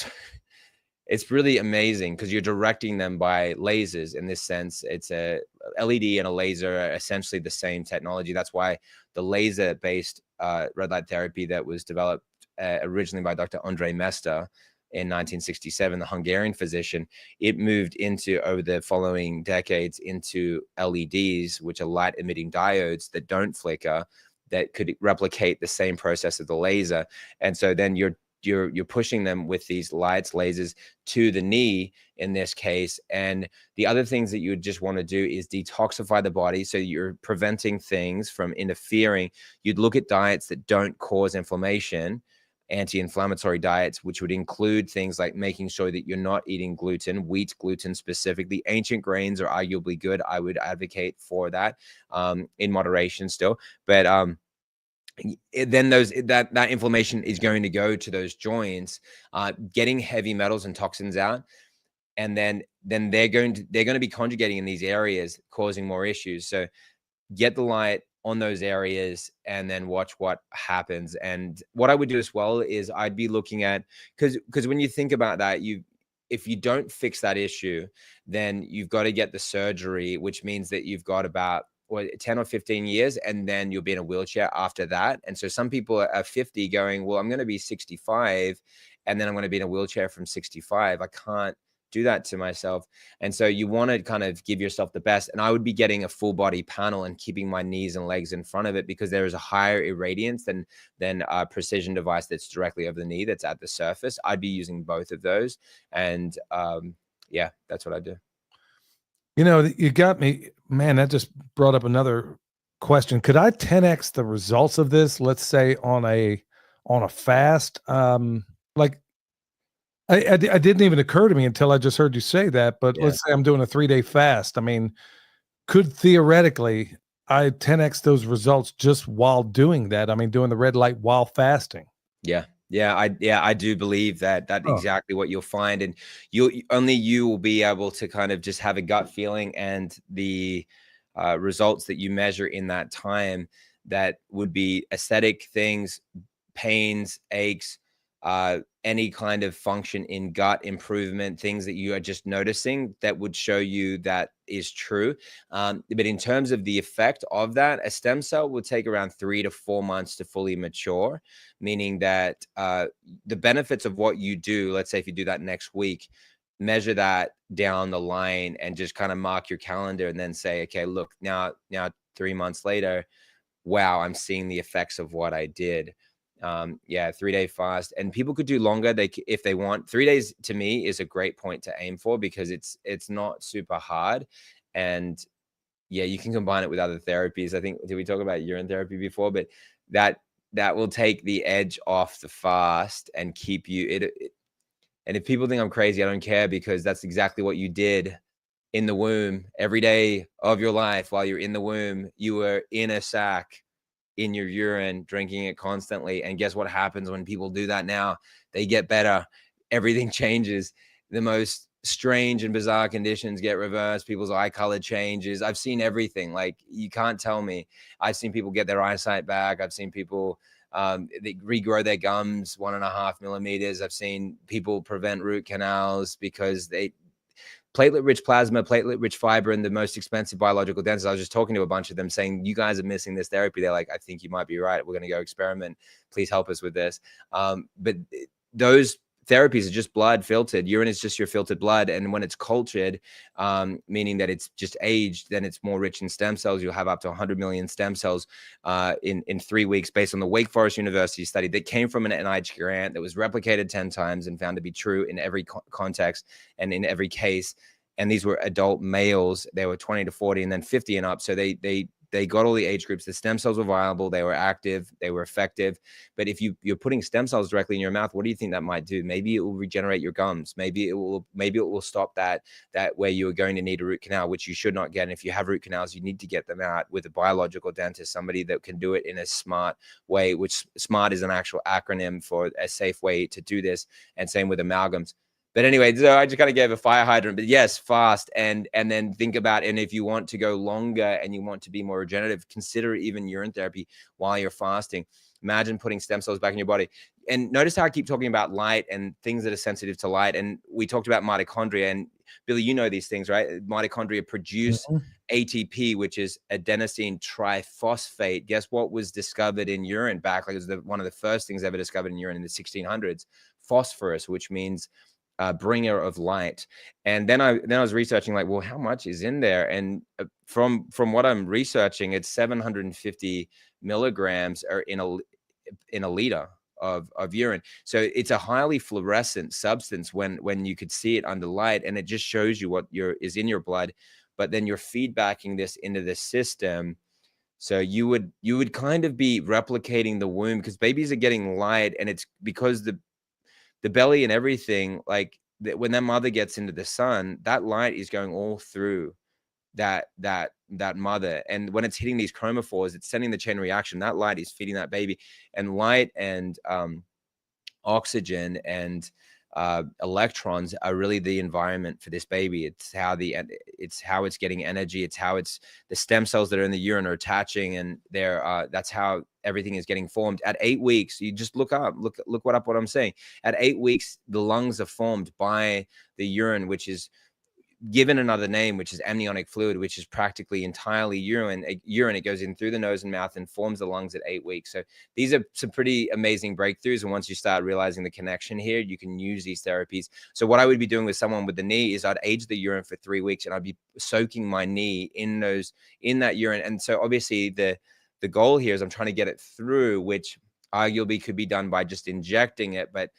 it's really amazing, because you're directing them by lasers. In this sense, it's a LED and a laser are essentially the same technology. That's why the laser-based red light therapy that was developed originally by Dr. Andre Mester in 1967, the Hungarian physician, it moved into, over the following decades, into LEDs, which are light-emitting diodes that don't flicker, that could replicate the same process of the laser. And so then you're you're pushing them with these lights, lasers to the knee in this case. And the other things that you would just want to do is detoxify the body. So you're preventing things from interfering. You'd look at diets that don't cause inflammation, anti-inflammatory diets, which would include things like making sure that you're not eating gluten, wheat gluten specifically. Ancient grains are arguably good. I would advocate for that in moderation still. But then that inflammation is going to go to those joints, getting heavy metals and toxins out, and then they're going to be conjugating in these areas, causing more issues. So get the light on those areas and then watch what happens. And what I would do as well is I'd be looking at, because when you think about that, if you don't fix that issue, then you've got to get the surgery, which means that you've got about 10 or 15 years, and then you'll be in a wheelchair after that. And so some people are 50 going, well, I'm going to be 65 and then I'm going to be in a wheelchair from 65. I can't do that to myself. And so you want to kind of give yourself the best. And I would be getting a full body panel and keeping my knees and legs in front of it, because there is a higher irradiance than a precision device that's directly over the knee, that's at the surface. I'd be using both of those. And yeah, that's what I do. You know, you got me, man. That just brought up another question. Could I 10x the results of this? Let's say on a fast. Like it didn't even occur to me until I just heard you say that. But let's say I'm doing a 3-day fast. I mean, could theoretically I 10x those results just while doing that? I mean, doing the red light while fasting. Yeah, I do believe that exactly what you'll find. And you will be able to kind of just have a gut feeling, and the results that you measure in that time, that would be aesthetic things, pains, aches, any kind of function in gut improvement, things that you are just noticing that would show you that is true. But in terms of the effect of that, a stem cell will take around 3 to 4 months to fully mature, meaning that the benefits of what you do, let's say if you do that next week, measure that down the line and just kind of mark your calendar and then say, okay, look, now 3 months later, wow, I'm seeing the effects of what I did. 3-day fast, and people could do longer if they want. 3 days to me is a great point to aim for, because it's not super hard. And yeah, you can combine it with other therapies. I think, did we talk about urine therapy before? But that will take the edge off the fast and keep you and if people think I'm crazy, I don't care, because that's exactly what you did in the womb. Every day of your life while you're in the womb, you were in a sack in your urine, drinking it constantly. And guess what happens when people do that now? They get better. Everything changes. The most strange and bizarre conditions get reversed. People's eye color changes. I've seen everything. Like, you can't tell me. I've seen people get their eyesight back. I've seen people they regrow their gums 1.5 millimeters. I've seen people prevent root canals because platelet-rich plasma, platelet-rich fiber, and the most expensive biological dentists. I was just talking to a bunch of them saying, you guys are missing this therapy. They're like, I think you might be right. We're going to go experiment. Please help us with this. But those therapies are just blood filtered. Urine is just your filtered blood. And when it's cultured, meaning that it's just aged, then it's more rich in stem cells. You'll have up to 100 million stem cells in 3 weeks, based on the Wake Forest University study that came from an NIH grant that was replicated 10 times and found to be true in every context and in every case. And these were adult males. They were 20 to 40 and then 50 and up. So they got all the age groups. The stem cells were viable. They were active. They were effective. But if you're putting stem cells directly in your mouth, what do you think that might do? Maybe it will regenerate your gums. Maybe it will stop that where you are going to need a root canal, which you should not get. And if you have root canals, you need to get them out with a biological dentist, somebody that can do it in a smart way, which SMART is an actual acronym for a safe way to do this. And same with amalgams. But anyway, so I just kind of gave a fire hydrant. But yes, fast, and then think about, and if you want to go longer and you want to be more regenerative, consider even urine therapy while you're fasting. Imagine putting stem cells back in your body. And notice how I keep talking about light and things that are sensitive to light. And we talked about mitochondria. And Billy, you know these things, right? Mitochondria produce ATP, which is adenosine triphosphate. Guess what was discovered in urine back? Like, it was one of the first things ever discovered in urine in the 1600s. Phosphorus, which means bringer of light. And then I was researching, like, well, how much is in there? And from what I'm researching, it's 750 milligrams are in a liter. of urine. So it's a highly fluorescent substance when you could see it under light, and it just shows you what is in your blood. But then you're feedbacking this into the system. So you would kind of be replicating the womb, because babies are getting light, and it's because the belly and everything, like when that mother gets into the sun, that light is going all through that mother, and when it's hitting these chromophores, it's sending the chain reaction. That light is feeding that baby, and light and oxygen and electrons are really the environment for this baby. It's how it's getting energy. It's how the stem cells that are in the urine are attaching, and that's how everything is getting formed. At 8 weeks, you just look up what I'm saying. At 8 weeks, the lungs are formed by the urine, which is given another name, which is amniotic fluid, which is practically entirely urine. It goes in through the nose and mouth and forms the lungs at 8 weeks. So these are some pretty amazing breakthroughs. And once you start realizing the connection here, you can use these therapies. So what I would be doing with someone with the knee is I'd age the urine for 3 weeks, and I'd be soaking my knee in that urine. And so obviously the goal here is I'm trying to get it through, which arguably could be done by just injecting it. But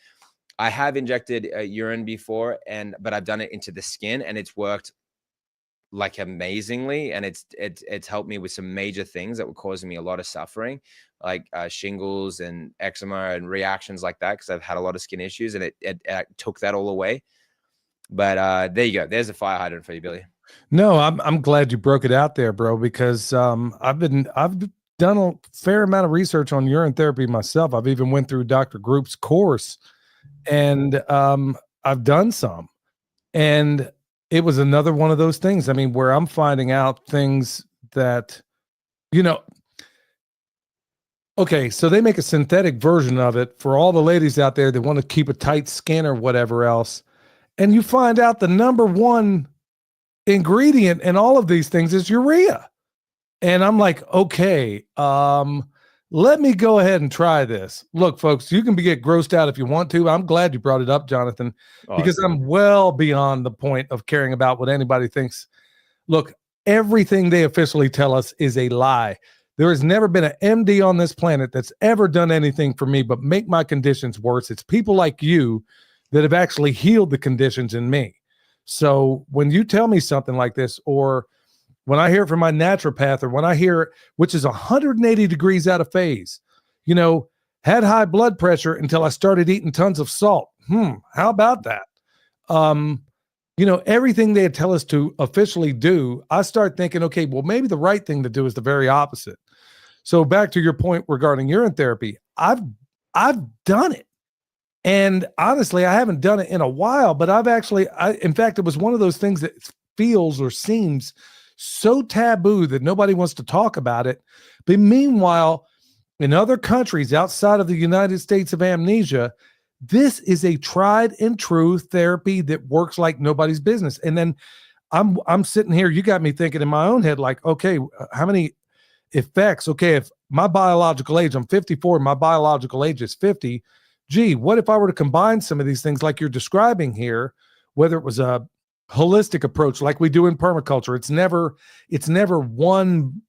I have injected urine before, but I've done it into the skin, and it's worked like amazingly. And it's helped me with some major things that were causing me a lot of suffering, like shingles and eczema and reactions like that, because I've had a lot of skin issues, and it took that all away. But there you go. There's a fire hydrant for you, Billy. No, I'm glad you broke it out there, bro, because I've done a fair amount of research on urine therapy myself. I've even went through Dr. Group's course, and I've done some, and it was another one of those things. I mean, where I'm finding out things that, okay, so they make a synthetic version of it for all the ladies out there that want to keep a tight skin or whatever else. And you find out the number one ingredient in all of these things is urea. And I'm like, okay, let me go ahead and try this. Look, folks, you can get grossed out if you want to. I'm glad you brought it up, Jonathan, because I'm well beyond the point of caring about what anybody thinks. Look, everything they officially tell us is a lie. There has never been an MD on this planet that's ever done anything for me but make my conditions worse. It's people like you that have actually healed the conditions in me. So when you tell me something like this, or when I hear it from my naturopath, or when I hear it, which is 180 degrees out of phase, had high blood pressure until I started eating tons of salt. How about that? Everything they tell us to officially do, I start thinking, okay, well, maybe the right thing to do is the very opposite. So back to your point regarding urine therapy, I've done it. And honestly, I haven't done it in a while, but in fact, it was one of those things that feels or seems so taboo that nobody wants to talk about it. But meanwhile, in other countries outside of the United States of amnesia, this is a tried and true therapy that works like nobody's business. And then I'm sitting here, you got me thinking in my own head, like, okay, how many effects? Okay, if my biological age, I'm 54, my biological age is 50. Gee, what if I were to combine some of these things like you're describing here, whether it was a holistic approach like we do in permaculture? It's never one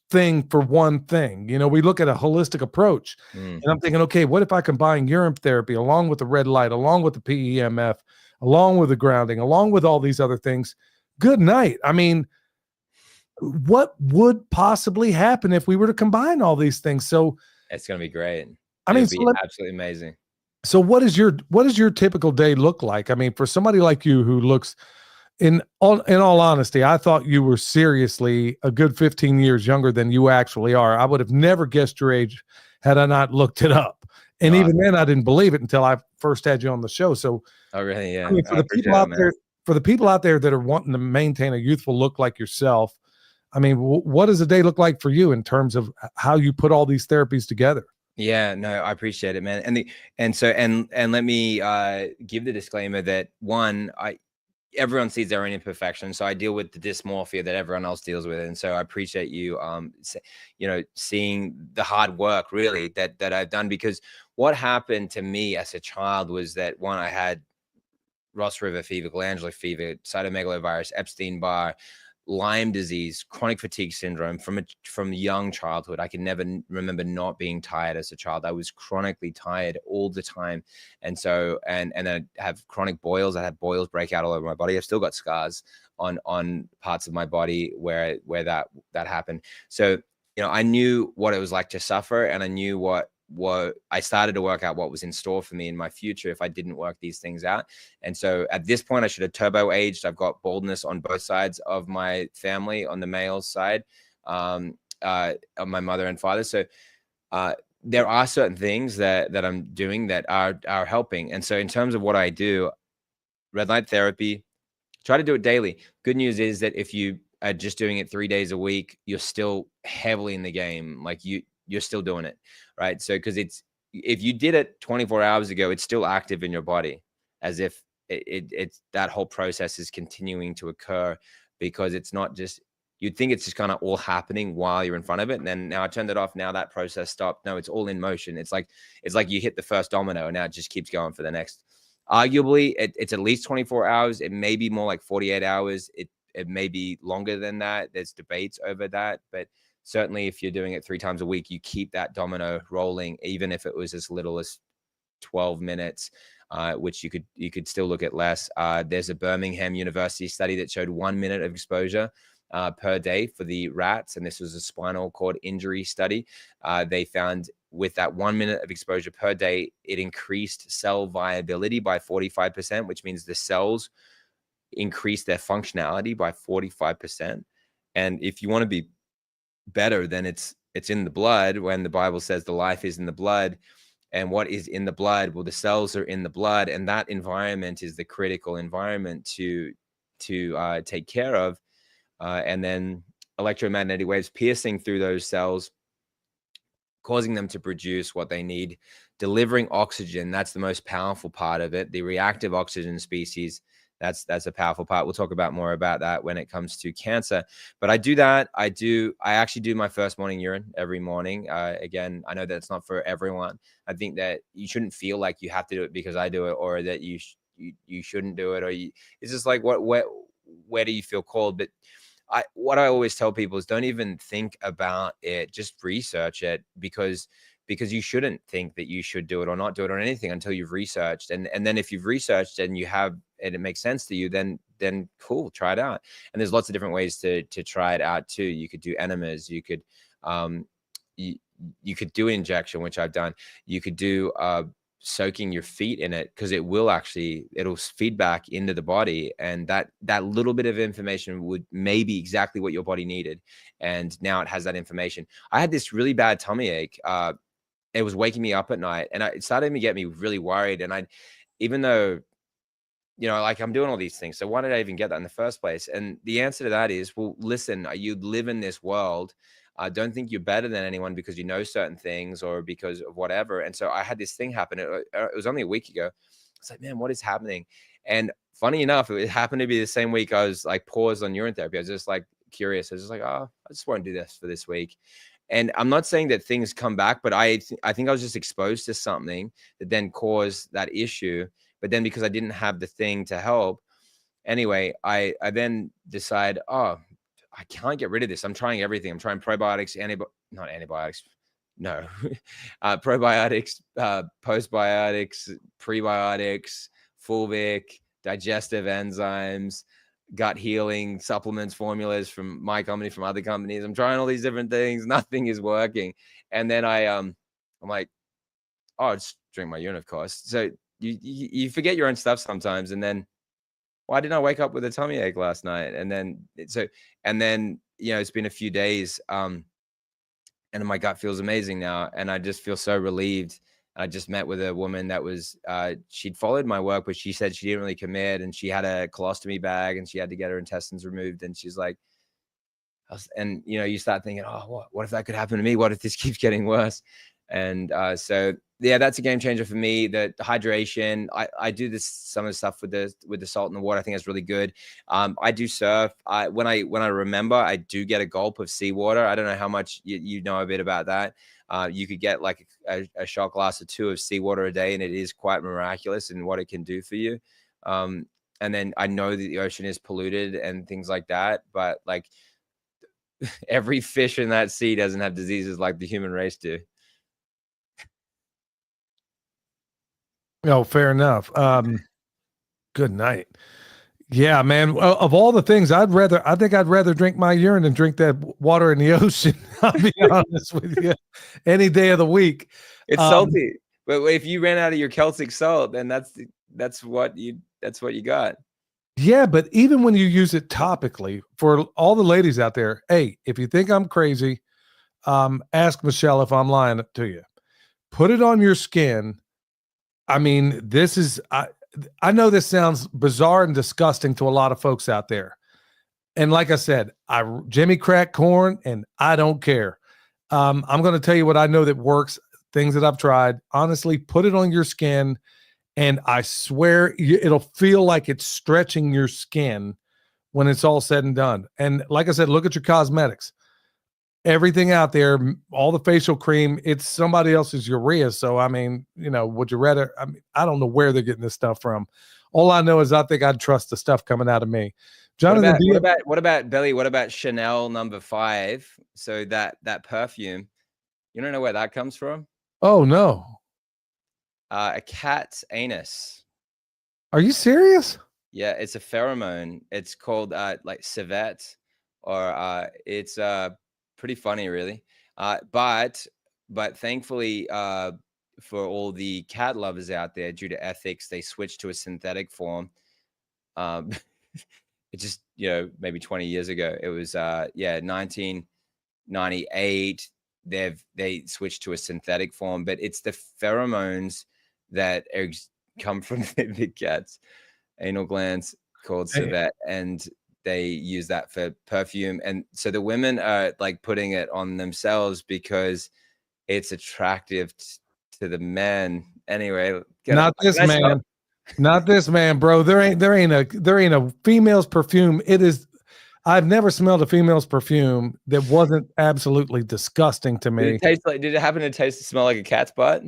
thing for one thing. We look at a holistic approach, and I'm thinking, okay, what if I combine urine therapy along with the red light, along with the PEMF, along with the grounding, along with all these other things? Good night. I mean, what would possibly happen if we were to combine all these things? So it's going to be great. It'd be absolutely amazing. So what does your typical day look like? I mean, for somebody like you who looks, in all honesty, I thought you were seriously a good 15 years younger than you actually are. I would have never guessed your age had I not looked it up. And even then I didn't believe it until I first had you on the show. So oh, really? Yeah. I mean, for the people out there that are wanting to maintain a youthful look like yourself, I mean, what does a day look like for you in terms of how you put all these therapies together? Yeah, no, I appreciate it, man. And let me give the disclaimer that everyone sees their own imperfections. So I deal with the dysmorphia that everyone else deals with. And so I appreciate you, seeing the hard work really that I've done, because what happened to me as a child was that I had Ross River fever, glandular fever, cytomegalovirus, Epstein-Barr, Lyme disease, chronic fatigue syndrome from young childhood. I can never remember not being tired as a child. I was chronically tired all the time. And so, and I have chronic boils. I had boils break out all over my body. I've still got scars on parts of my body where that happened. So, you know, I knew what it was like to suffer, and I knew what I started to work out what was in store for me in my future if I didn't work these things out. And so at this point, I should have turbo aged. I've got baldness on both sides of my family, on the male side, of my mother and father. So there are certain things that I'm doing that are helping. And so in terms of what I do, red light therapy, try to do it daily. Good news is that if you are just doing it 3 days a week, you're still heavily in the game. Like you're still doing it, right? So, because if you did it 24 hours ago, it's still active in your body, as if it's that whole process is continuing to occur, because it's not just, you'd think it's just kind of all happening while you're in front of it. And then now I turned it off. Now that process stopped. No, it's all in motion. It's like you hit the first domino and now it just keeps going for the next. Arguably, it's at least 24 hours. It may be more like 48 hours. It may be longer than that. There's debates over that, but certainly if you're doing it 3 times a week, you keep that domino rolling, even if it was as little as 12 minutes, which you could still look at less. There's a Birmingham University study that showed 1 minute of exposure per day for the rats, and this was a spinal cord injury study. They found with that 1 minute of exposure per day, it increased cell viability by 45%, which means the cells increase their functionality by 45%. And if you want to be better, then it's in the blood, when the Bible says the life is in the blood. And what is in the blood? Well, the cells are in the blood, and that environment is the critical environment to take care of. And then electromagnetic waves piercing through those cells, causing them to produce what they need, delivering oxygen. That's the most powerful part of it. The reactive oxygen species, that's a powerful part. We'll talk about more about that when it comes to cancer. But I do that. I actually do my first morning urine every morning. Again, I know that's not for everyone. I think that you shouldn't feel like you have to do it because I do it, or that you shouldn't do it, or it's just like where do you feel called? But what I always tell people is don't even think about it. Just research it, because you shouldn't think that you should do it or not do it or anything until you've researched. And then if you've researched and it makes sense to you, then cool, try it out. And there's lots of different ways to try it out too. You could do enemas. You could you could do injection, which I've done. You could do soaking your feet in it, because it'll feed back into the body, and that little bit of information would maybe exactly what your body needed, and now it has that information. I had this really bad tummy ache. It was waking me up at night, and it started to get me really worried. And even though, you know, like I'm doing all these things, so why did I even get that in the first place? And the answer to that is, well, listen, you live in this world. Don't think you're better than anyone because you know certain things or because of whatever. And so I had this thing happen. It was only a week ago. It's like, man, what is happening? And funny enough, it happened to be the same week I was like paused on urine therapy. I was just like curious. I was just like, oh, I just want to do this for this week. And I'm not saying that things come back, but I think I was just exposed to something that then caused that issue. But then because I didn't have the thing to help, anyway, I then decide, oh, I can't get rid of this. I'm trying everything. I'm trying probiotics, not antibiotics. No, probiotics, postbiotics, prebiotics, fulvic, digestive enzymes, gut healing supplements, formulas from my company, from other companies. I'm trying all these different things. Nothing is working. And then I'm like, oh, just drink my urine, of course. So you forget your own stuff sometimes. And then, why didn't I wake up with a tummy ache last night? And then, you know, it's been a few days, and my gut feels amazing now. And I just feel so relieved. I just met with a woman that was, she'd followed my work, but she said she didn't really commit, and she had a colostomy bag and she had to get her intestines removed. And she's like, and you know, you start thinking, oh, what if that could happen to me? What if this keeps getting worse? And so yeah, that's a game changer for me. The hydration, I do some of the stuff with the salt in the water. I think that's really good. I do surf. When I remember, I do get a gulp of seawater. I don't know how much you know a bit about that. You could get like a shot glass or 2 of seawater a day, and it is quite miraculous in what it can do for you. and then I know that the ocean is polluted and things like that, but like every fish in that sea doesn't have diseases like the human race do. Oh, fair enough. Good night. Yeah, man. Of all the things, I think I'd rather drink my urine than drink that water in the ocean. I'll be honest with you, any day of the week. It's salty, but if you ran out of your Celtic salt, then that's what you got. Yeah, but even when you use it topically, for all the ladies out there, hey, if you think I'm crazy, ask Michelle if I'm lying to you. Put it on your skin. I mean, this is I know this sounds bizarre and disgusting to a lot of folks out there. And like I said, Jimmy crack corn and I don't care. I'm going to tell you what I know that works, things that I've tried. Honestly, put it on your skin and I swear it'll feel like it's stretching your skin when it's all said and done. And like I said, look at your cosmetics. Everything out there, all the facial cream, it's somebody else's urea. So, I mean, would you rather? I mean, I don't know where they're getting this stuff from. All I know is I think I'd trust the stuff coming out of me. Jonathan, what about Billy? What about Chanel No. 5? So that perfume, you don't know where that comes from? Oh no, a cat's anus. Are you serious? Yeah, it's a pheromone. It's called like civet, or it's pretty funny, really. But thankfully, for all the cat lovers out there, due to ethics, they switched to a synthetic form. It just, maybe 20 years ago. It was 1998. They switched to a synthetic form, but it's the pheromones that come from the cat's anal glands called civet, and they use that for perfume. And so the women are like putting it on themselves because it's attractive to the men. Anyway, not this man, bro. There ain't a female's perfume. I've never smelled a female's perfume that wasn't absolutely disgusting to me. Did it happen to smell like a cat's butt?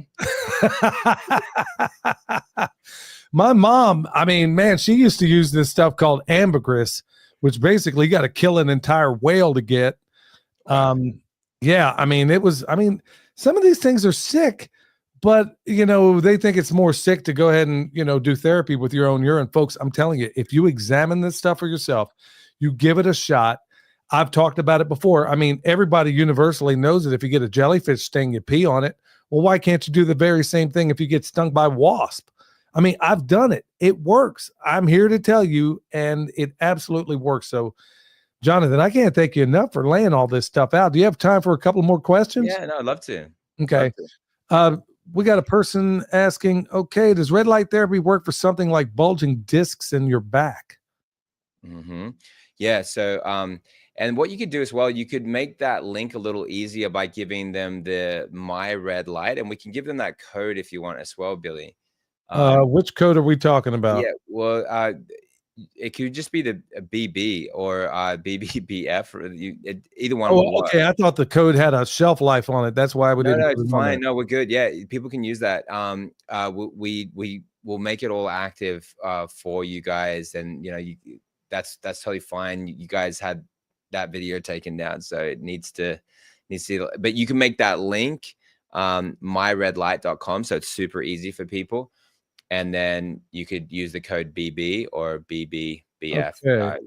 My mom, I mean, man, she used to use this stuff called ambergris, which basically you got to kill an entire whale to get. Yeah, I mean, some of these things are sick, but they think it's more sick to go ahead and do therapy with your own urine. Folks, I'm telling you, if you examine this stuff for yourself, you give it a shot. I've talked about it before. I mean, everybody universally knows that if you get a jellyfish sting, you pee on it. Well, why can't you do the very same thing if you get stung by wasp? I mean, I've done it. It works. I'm here to tell you, and it absolutely works. So, Jonathan, I can't thank you enough for laying all this stuff out. Do you have time for a couple more questions? Yeah, no, I'd love to. Okay. We got a person asking, okay, does red light therapy work for something like bulging discs in your back? Mm-hmm. Yeah. So, and what you could do as well, you could make that link a little easier by giving them the My Red Light, and we can give them that code if you want as well, Billy. Which code are we talking about? Yeah, well, it could just be the BB or BBBF, or either one. Oh, okay. I thought the code had a shelf life on it. That's why we didn't. No, it's fine. No, we're good. Yeah, people can use that. We will make it all active for you guys, and that's totally fine. You guys had that video taken down, so it needs to, but you can make that link, myredlight.com, so it's super easy for people. And then you could use the code BB or BBBF. Okay.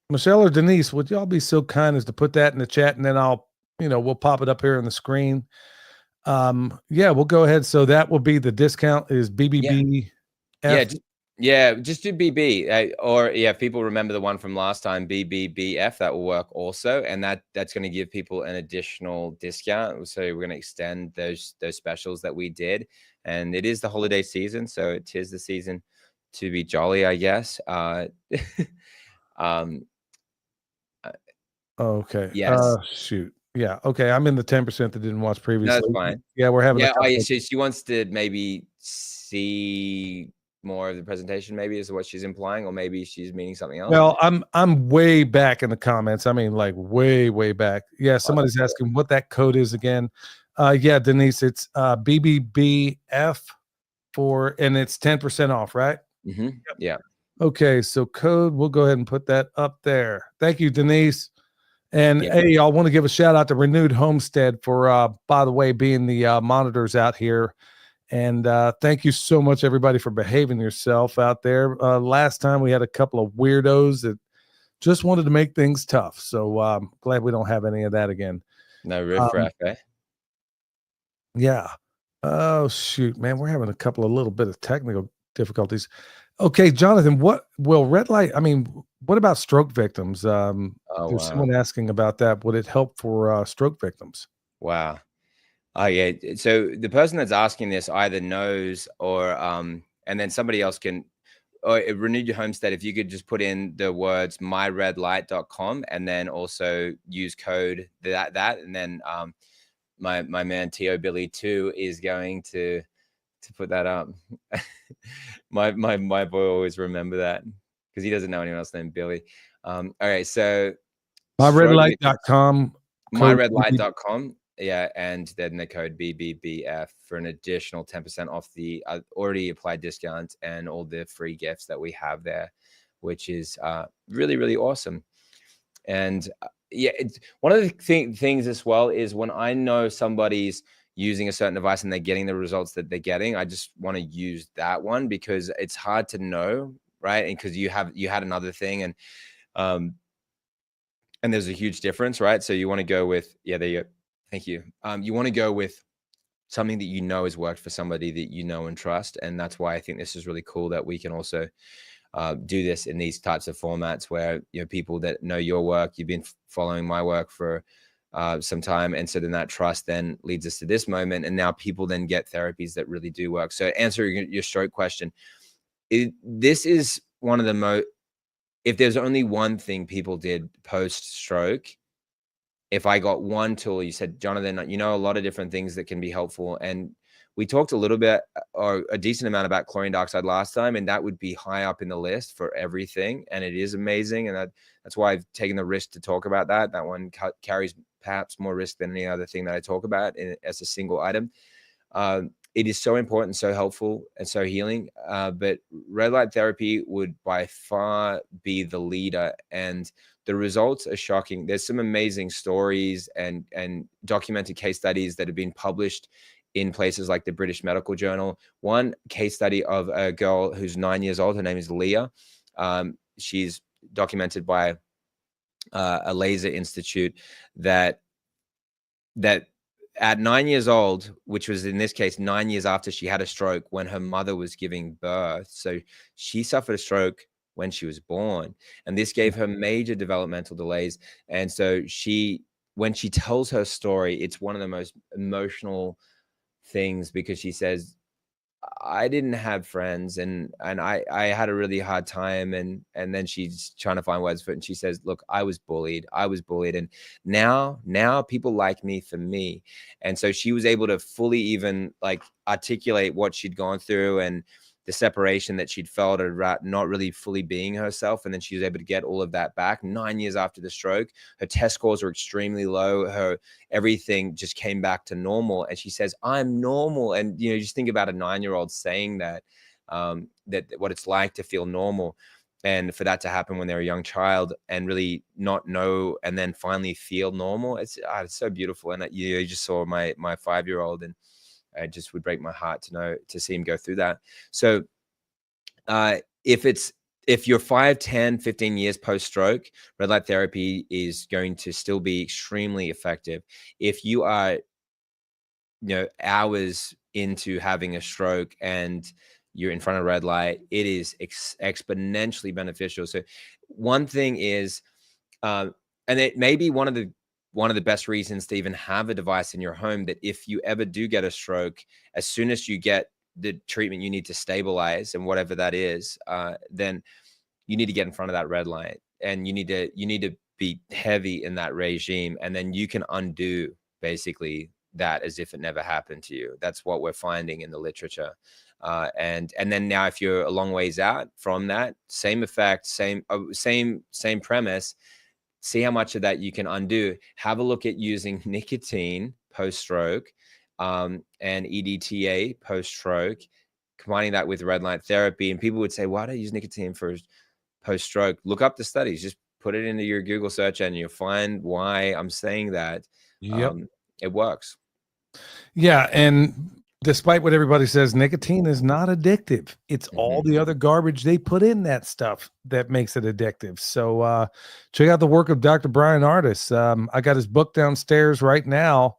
Michelle or Denise, would y'all be so kind as to put that in the chat, and then we'll pop it up here on the screen. Yeah, we'll go ahead. So that will be the discount is BBB. Yeah, just do BB, or if people remember the one from last time, BBBF, that will work also, and that's going to give people an additional discount. So we're going to extend those specials that we did, and it is the holiday season, so it is the season to be jolly, I guess. Okay. Yes. Shoot. Yeah. Okay. I'm in the 10% that didn't watch previously. That's fine. Yeah, we're having. Yeah. She wants to maybe see more of the presentation, maybe is what she's implying, or maybe she's meaning something else. Well, I'm way back in the comments. I mean, like way back. Yeah, somebody's asking what that code is again. Yeah, Denise, it's BBBF and it's 10% off, right? Mm-hmm. Yeah. Okay, so code, we'll go ahead and put that up there. Thank you, Denise. And Yeah. hey, I want to give a shout out to Renewed Homestead for, by the way, being the monitors out here. And thank you so much, everybody, for behaving yourself out there. Last time we had a couple of weirdos that just wanted to make things tough. So glad we don't have any of that again. No riffraff, eh? Yeah. Oh, shoot, man. We're having a couple of little bit of technical difficulties. Okay, Jonathan, what will red light? I mean, what about stroke victims? Oh, There's wow. someone asking about that. Would it help for stroke victims? Wow. Oh, yeah. So the person that's asking this either knows or, and then somebody else can, or Renewed Your Homestead, if you could just put in the words myredlight.com and then also use code that, and then my man T.O. Billy 2 is going to put that up. my boy always remember that because he doesn't know anyone else named Billy. All right, so Myredlight.com. myredlight.com. Yeah, and then the code BBBF for an additional 10% off the already applied discounts and all the free gifts that we have there, which is really, really awesome. And yeah, it's one of the things as well is when I know somebody's using a certain device and they're getting the results that they're getting, I just want to use that one because it's hard to know, right? And because you had another thing and there's a huge difference, right? So you want to go with, yeah, there you go. Thank you. You want to go with something that you know has worked for somebody that you know and trust. And that's why I think this is really cool that we can also do this in these types of formats where, you know, people that know your work, you've been following my work for some time. And so then that trust then leads us to this moment. And now people then get therapies that really do work. So answering your stroke question, this is one of the most, if there's only one thing people did post-stroke, if I got one tool, you said, Jonathan, you know, a lot of different things that can be helpful. And we talked a little bit or a decent amount about chlorine dioxide last time, and that would be high up in the list for everything. And it is amazing. And that's why I've taken the risk to talk about that. That one carries perhaps more risk than any other thing that I talk about as a single item. It is so important, so helpful, and so healing. But red light therapy would by far be the leader, and the results are shocking. There's some amazing stories and documented case studies that have been published in places like the British Medical Journal. One case study of a girl who's 9 years old. Her name is Leah. She's documented by a laser institute that at 9 years old, which was in this case 9 years after she had a stroke when her mother was giving birth. So she suffered a stroke when she was born, and this gave her major developmental delays. And so when she tells her story, it's one of the most emotional things because she says, I didn't have friends and I had a really hard time. And then she's trying to find words for it. And she says, look, I was bullied. And now people like me for me. And so she was able to fully even like articulate what she'd gone through and the separation that she'd felt at not really fully being herself. And then she was able to get all of that back 9 years after the stroke. Her test scores were extremely low. Her everything just came back to normal. And she says, I'm normal. And, you know, just think about a 9-year-old saying that, that what it's like to feel normal. And for that to happen when they're a young child and really not know and then finally feel normal, it's so beautiful. And you just saw my 5-year-old, and it just would break my heart to see him go through that. So if you're 5, 10, 15 years post-stroke, red light therapy is going to still be extremely effective. If you are, hours into having a stroke and you're in front of red light, it is exponentially beneficial. So one thing is, and it may be one of the best reasons to even have a device in your home, that if you ever do get a stroke, as soon as you get the treatment you need to stabilize and whatever that is, then you need to get in front of that red light, and you need to be heavy in that regime, and then you can undo basically that as if it never happened to you. That's what we're finding in the literature. And then now if you're a long ways out from that, same effect, same premise, see how much of that you can undo. Have a look at using nicotine post-stroke and EDTA post-stroke combining that with red light therapy. And people would say, why do I use nicotine for post-stroke? Look up the studies. Just put it into your Google search and you'll find why I'm saying that. Yep. It works. Yeah, and despite what everybody says, nicotine is not addictive. It's all Mm-hmm. the other garbage they put in that stuff that makes it addictive. So check out the work of Dr. Brian Artis. I got his book downstairs right now.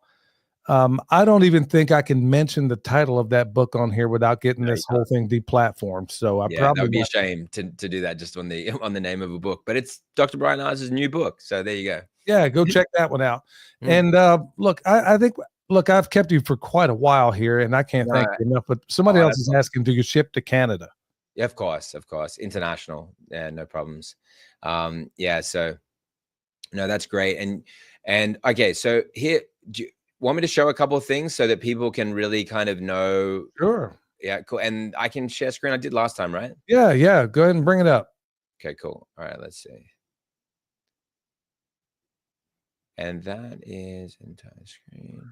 I don't even think I can mention the title of that book on here without getting this whole thing deplatformed. So I Yeah, probably that would be a shame to do that just on the name of a book. But it's Dr. Brian Artis' new book. So there you go. Yeah, go check that one out. Mm. And look, I think I've kept you for quite a while here, and I can't thank you enough. But somebody else is asking, do you ship to Canada? Yeah, of course, international. Yeah, no problems. Yeah, so no, that's great. And okay, so here, do you want me to show a couple of things so that people can really kind of know? Sure. Yeah, cool. And I can share screen. I did last time, right? Yeah. Go ahead and bring it up. Okay, cool. All right, let's see. And that is entire screen.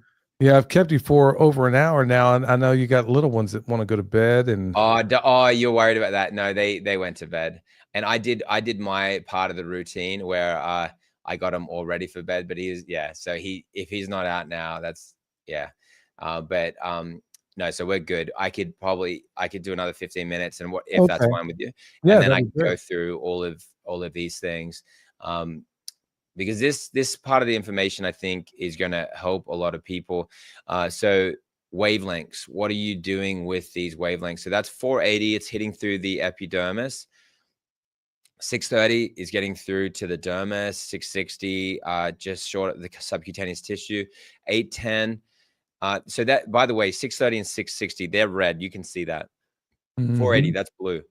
Yeah, I've kept you for over an hour now, and I know you got little ones that want to go to bed. And oh, you're worried about that? No, they went to bed, and I did my part of the routine where I got him all ready for bed. But so if he's not out now, that's no, so we're good. I could do another 15 minutes, and if that's fine with you, and then I can go through all of these things. Because this part of the information, I think, is going to help a lot of people. So wavelengths, what are you doing with these wavelengths? So that's 480. It's hitting through the epidermis. 630 is getting through to the dermis. 660, just short of the subcutaneous tissue. 810. So that, by the way, 630 and 660, they're red. You can see that. 480, that's blue.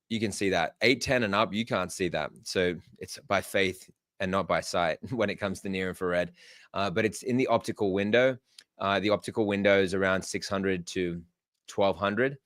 You can see that. 810 and up, you can't see that. So it's by faith and not by sight when it comes to near infrared. But it's in the optical window. The optical window is around 600 to 1200.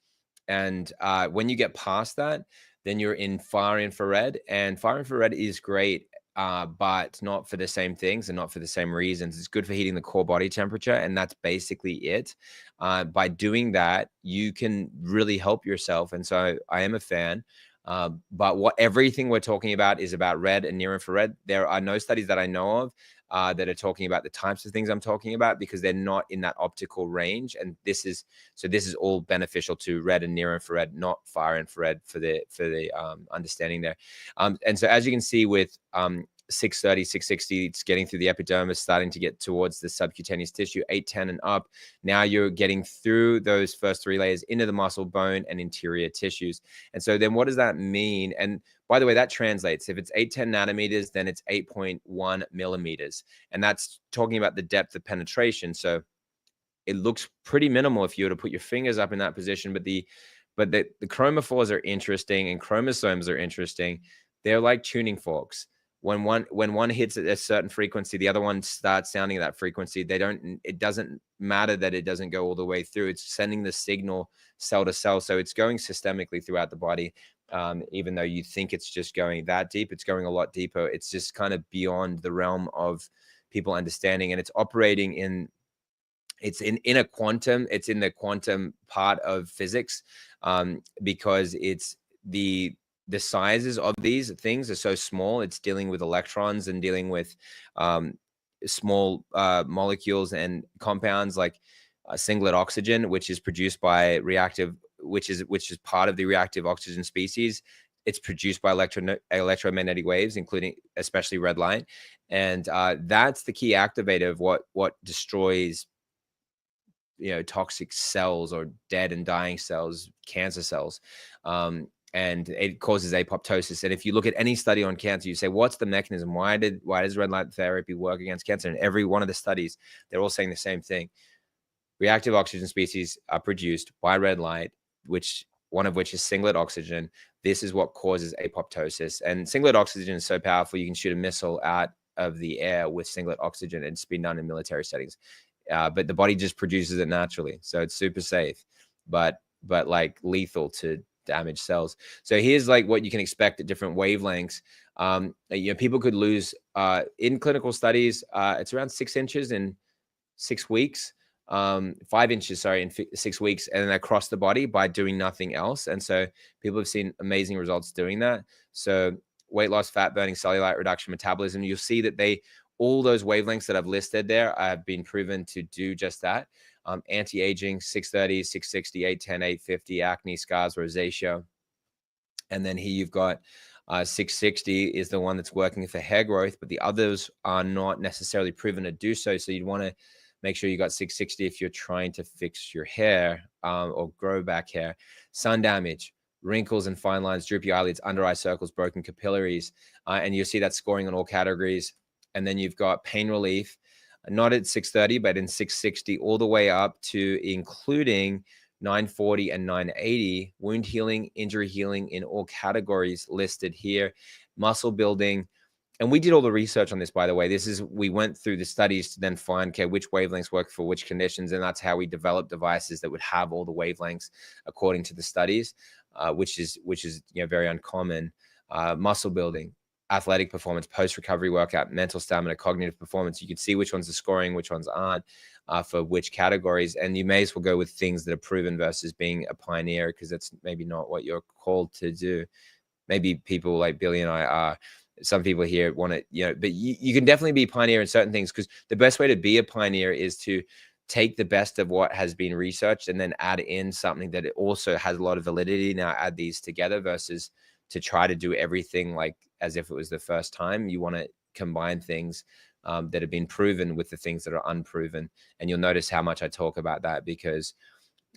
And when you get past that, then you're in far infrared. And far infrared is great, but not for the same things and not for the same reasons. It's good for heating the core body temperature, and that's basically it. By doing that, you can really help yourself. And so I am a fan. But everything we're talking about is about red and near infrared. There are no studies that I know of that are talking about the types of things I'm talking about, because they're not in that optical range. And this is all beneficial to red and near infrared, not far infrared for the understanding there. And so as you can see with 630, 660, it's getting through the epidermis, starting to get towards the subcutaneous tissue. 810 and up, now you're getting through those first three layers into the muscle, bone, and interior tissues. And so then what does that mean? And by the way, that translates. If it's 810 nanometers, then it's 8.1 millimeters. And that's talking about the depth of penetration. So it looks pretty minimal if you were to put your fingers up in that position. But the chromophores are interesting, and chromosomes are interesting. They're like tuning forks. When one hits at a certain frequency, the other one starts sounding that frequency. It doesn't matter that it doesn't go all the way through. It's sending the signal cell to cell. So it's going systemically throughout the body. Even though you think it's just going that deep, it's going a lot deeper. It's just kind of beyond the realm of people understanding. And it's operating in a quantum. It's in the quantum part of physics, because it's the sizes of these things are so small. It's dealing with electrons and dealing with small molecules and compounds like singlet oxygen, which is produced by which is part of the reactive oxygen species. It's produced by electromagnetic waves, including especially red light, and that's the key activator of what destroys toxic cells or dead and dying cells, cancer cells. And it causes apoptosis. And if you look at any study on cancer, you say, what's the mechanism? Why does red light therapy work against cancer? And every one of the studies, they're all saying the same thing. Reactive oxygen species are produced by red light, one of which is singlet oxygen. This is what causes apoptosis. And singlet oxygen is so powerful, you can shoot a missile out of the air with singlet oxygen. It's been done in military settings. But the body just produces it naturally. So it's super safe, but like lethal to damaged cells. So here's like what you can expect at different wavelengths. People could lose in clinical studies, it's around 6 inches in 6 weeks. 5 inches, sorry, in 6 weeks, and then across the body by doing nothing else. And so people have seen amazing results doing that. So weight loss, fat burning, cellulite reduction, metabolism, you'll see that all those wavelengths that I've listed there have been proven to do just that. Anti-aging, 630, 660, 810, 850, acne, scars, rosacea. And then here you've got 660 is the one that's working for hair growth, but the others are not necessarily proven to do so. So you'd want to make sure you got 660 if you're trying to fix your hair or grow back hair. Sun damage, wrinkles and fine lines, droopy eyelids, under eye circles, broken capillaries. And you'll see that scoring on all categories. And then you've got pain relief, not at 630, but in 660, all the way up to including 940 and 980, wound healing, injury healing in all categories listed here, muscle building. And we did all the research on this, by the way. We went through the studies to then find, okay, which wavelengths work for which conditions. And that's how we developed devices that would have all the wavelengths according to the studies, which is very uncommon. Muscle building, athletic performance, post-recovery workout, mental stamina, cognitive performance. You can see which ones are scoring, which ones aren't for which categories. And you may as well go with things that are proven versus being a pioneer, because that's maybe not what you're called to do. Maybe people like Billy and I are. Some people here want to, but you can definitely be a pioneer in certain things, because the best way to be a pioneer is to take the best of what has been researched and then add in something that it also has a lot of validity. Now add these together versus to try to do everything like as if it was the first time. You want to combine things that have been proven with the things that are unproven. And you'll notice how much I talk about that, because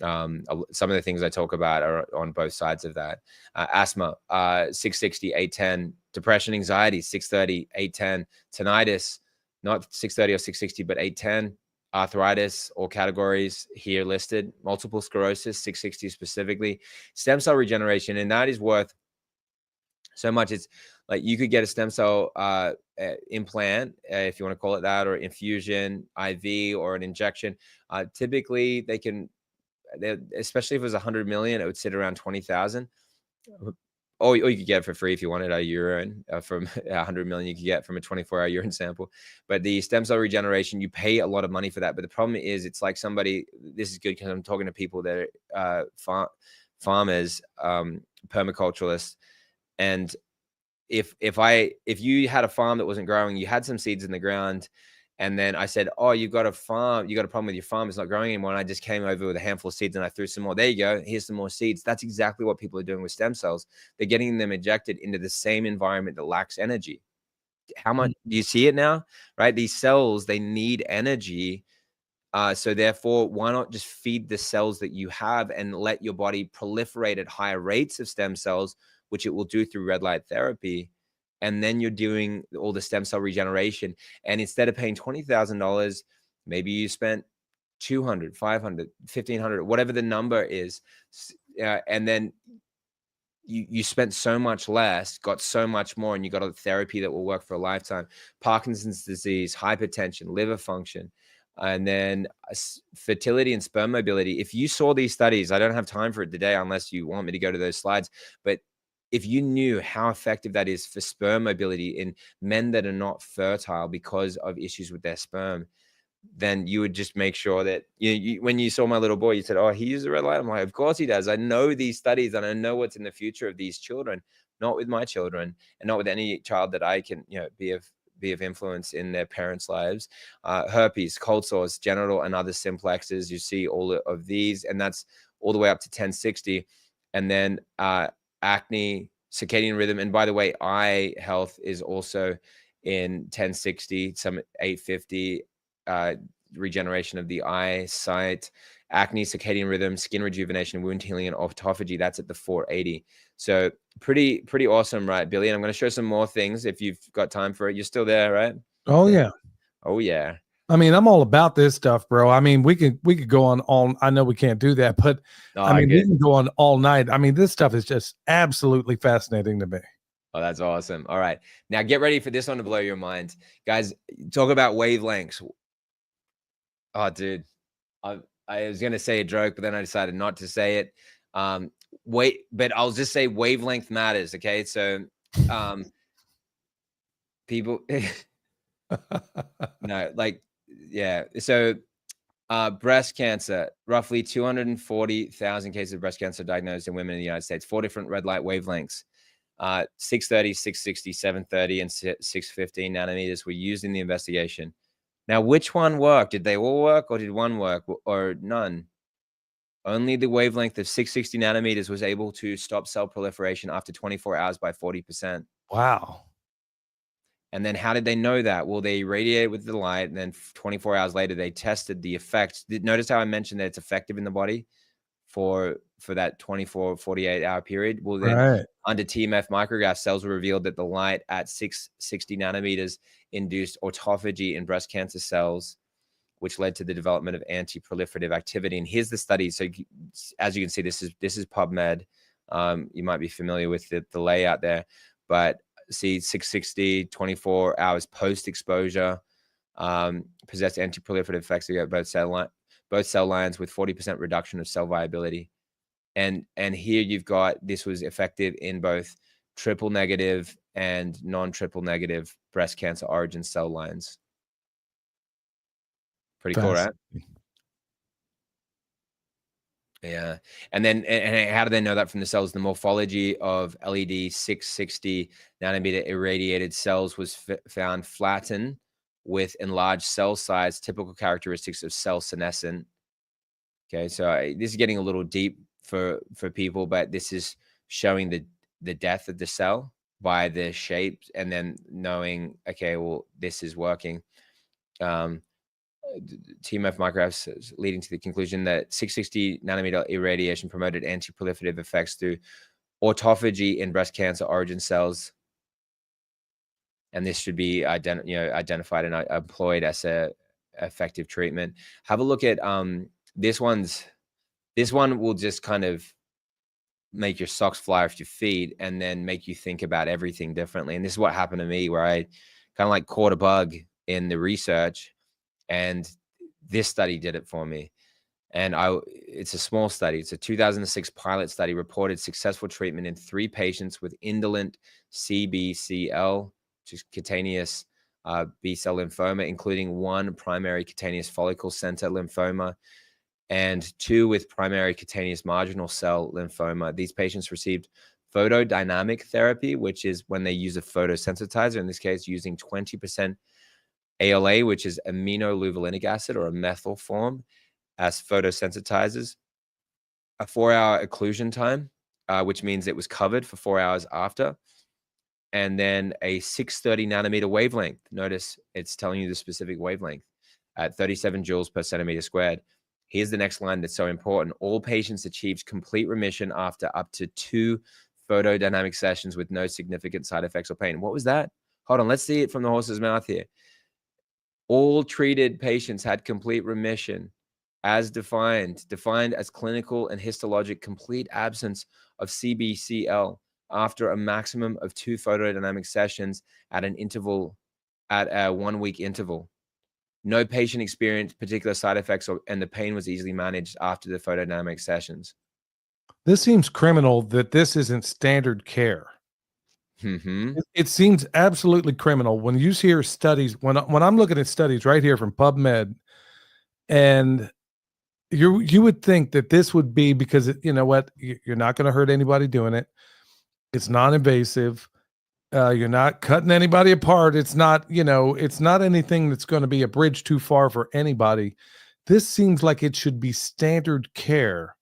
some of the things I talk about are on both sides of that. Asthma, 660, 810, depression, anxiety, 630, 810, tinnitus, not 630 or 660, but 810, arthritis, all categories here listed, multiple sclerosis, 660 specifically, stem cell regeneration. And that is worth so much. It's like you could get a stem cell implant, if you want to call it that, or infusion, IV, or an injection. Typically especially if it was 100 million, it would sit around 20,000. Or you could get it for free if you wanted a urine from 100 million. You could get from a 24-hour urine sample. But the stem cell regeneration, you pay a lot of money for that. But the problem is, it's like this is good because I'm talking to people that are farmers, permaculturalists. And if you had a farm that wasn't growing, you had some seeds in the ground, and then I said, oh, you've got a problem with your farm, it's not growing anymore. And I just came over with a handful of seeds and I threw some more. There you go. Here's some more seeds. That's exactly what people are doing with stem cells. They're getting them injected into the same environment that lacks energy. How much do you see it now, right? These cells, they need energy. So therefore, why not just feed the cells that you have and let your body proliferate at higher rates of stem cells, which it will do through red light therapy. And then you're doing all the stem cell regeneration. And instead of paying $20,000, maybe you spent 200, 500, 1,500, whatever the number is. And then you spent so much less, got so much more, and you got a therapy that will work for a lifetime. Parkinson's disease, hypertension, liver function, and then fertility and sperm mobility. If you saw these studies, I don't have time for it today unless you want me to go to those slides, but if you knew how effective that is for sperm mobility in men that are not fertile because of issues with their sperm, then you would just make sure that when you saw my little boy, you said, oh, he uses a red light. I'm like, of course he does. I know these studies and I know what's in the future of these children, not with my children and not with any child that I can, be of influence in their parents' lives. Herpes, cold sores, genital and other simplexes. You see all of these, and that's all the way up to 1060. And then acne, circadian rhythm. And by the way, eye health is also in 1060, some 850, regeneration of the eyesight, acne, circadian rhythm, skin rejuvenation, wound healing, and autophagy. That's at the 480. So pretty awesome, right, Billy? And I'm going to show some more things if you've got time for it. You're still there, right? Oh yeah. Oh yeah. I mean, I'm all about this stuff, bro. I mean, we could go on all. I know we can't do that, but we can go on all night. I mean, this stuff is just absolutely fascinating to me. Oh, that's awesome. All right, now get ready for this one to blow your mind, guys. Talk about wavelengths. Oh, dude, I was gonna say a joke, but then I decided not to say it. But I'll just say wavelength matters. Okay, so people, no, like. Yeah. So Breast cancer, roughly 240,000 cases of breast cancer diagnosed in women in the United States. 4 different red light wavelengths, 630, 660, 730, and 615 nanometers were used in the investigation. Now, which one worked? Did they all work, or did one work, or none? Only the wavelength of 660 nanometers was able to stop cell proliferation after 24 hours by 40%. Wow. And then how did they know that? Well, they irradiated with the light, and then 24 hours later, they tested the effects. Notice how I mentioned that it's effective in the body for that 24, 48-hour period? Well, then Right. under TMF micrograph, cells were revealed that the light at 660 nanometers induced autophagy in breast cancer cells, which led to the development of anti-proliferative activity. And here's the study. So as you can see, this is PubMed. You might be familiar with the layout there, but see 660, 24 hours post-exposure, possessed anti-proliferative effects against both cell lines with 40% reduction of cell viability. And here you've got, this was effective in both triple negative and non-triple negative breast cancer origin cell lines. Pretty cool, right? Yeah. And then, and how do they know that from the cells? The morphology of LED 660 nanometer irradiated cells was found flattened with enlarged cell size, typical characteristics of cell senescent. Okay. So this is getting a little deep for people, but this is showing the death of the cell by the shape, and then knowing, okay, well, this is working. TMF micrographs leading to the conclusion that 660 nanometer irradiation promoted anti-proliferative effects through autophagy in breast cancer origin cells, and this should be identified and employed as a effective treatment. Have a look at this one will just kind of make your socks fly off your feet, and then make you think about everything differently. And this is what happened to me, where I kind of like caught a bug in the research. And this study did it for me. And it's a small study. It's a 2006 pilot study, reported successful treatment in 3 patients with indolent CBCL, which is cutaneous B-cell lymphoma, including 1 primary cutaneous follicle center lymphoma and 2 with primary cutaneous marginal cell lymphoma. These patients received photodynamic therapy, which is when they use a photosensitizer, in this case, using 20% ALA, which is aminoleuvelinic acid, or a methyl form, as photosensitizers, a 4-hour occlusion time, which means it was covered for 4 hours after, and then a 630 nanometer wavelength. Notice it's telling you the specific wavelength at 37 joules per centimeter squared. Here's the next line that's so important. All patients achieved complete remission after up to 2 photodynamic sessions with no significant side effects or pain. What was that? Hold on, let's see it from the horse's mouth here. All treated patients had complete remission, as defined as clinical and histologic complete absence of CBCL after a maximum of 2 photodynamic sessions at a 1-week interval. No patient experienced particular side effects, and the pain was easily managed after the photodynamic sessions. This seems criminal that this isn't standard care. Mm-hmm. It seems absolutely criminal when you hear studies. When I'm looking at studies right here from PubMed, and you would think that this would be because you know what, you're not going to hurt anybody doing it. It's non-invasive. You're not cutting anybody apart. It's not, it's not anything that's going to be a bridge too far for anybody. This seems like it should be standard care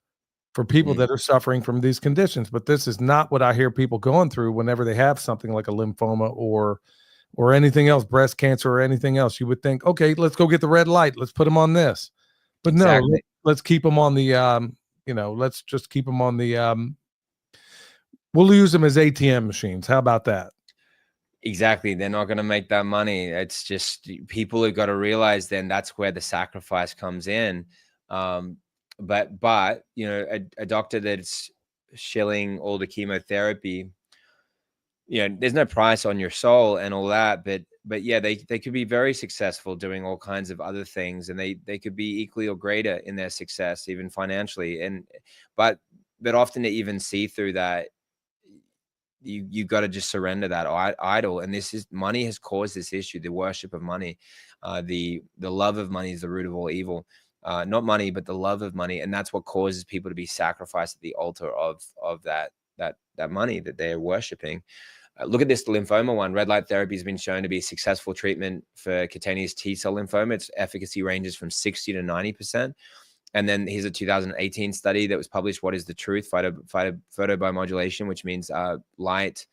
for people that are suffering from these conditions, but this is not what I hear people going through whenever they have something like a lymphoma or anything else, breast cancer or anything else. You would think, okay, let's go get the red light. Let's put them on this. But no, let's keep them on the, let's just keep them on the, we'll use them as ATM machines. How about that? Exactly. They're not going to make that money. It's just, people have got to realize then that's where the sacrifice comes in. But a doctor that's shilling all the chemotherapy, there's no price on your soul and all that, but yeah, they could be very successful doing all kinds of other things, and they could be equally or greater in their success, even financially. But often to even see through that, you got to just surrender that idol. And money has caused this issue, the worship of money, the love of money is the root of all evil. not money, but the love of money. And that's what causes people to be sacrificed at the altar of that money that they're worshiping. Look at this lymphoma one. Red light therapy has been shown to be a successful treatment for cutaneous T-cell lymphoma. Its efficacy ranges from 60 to 90%. And then here's a 2018 study that was published. What is the truth? Photobiomodulation, which means light,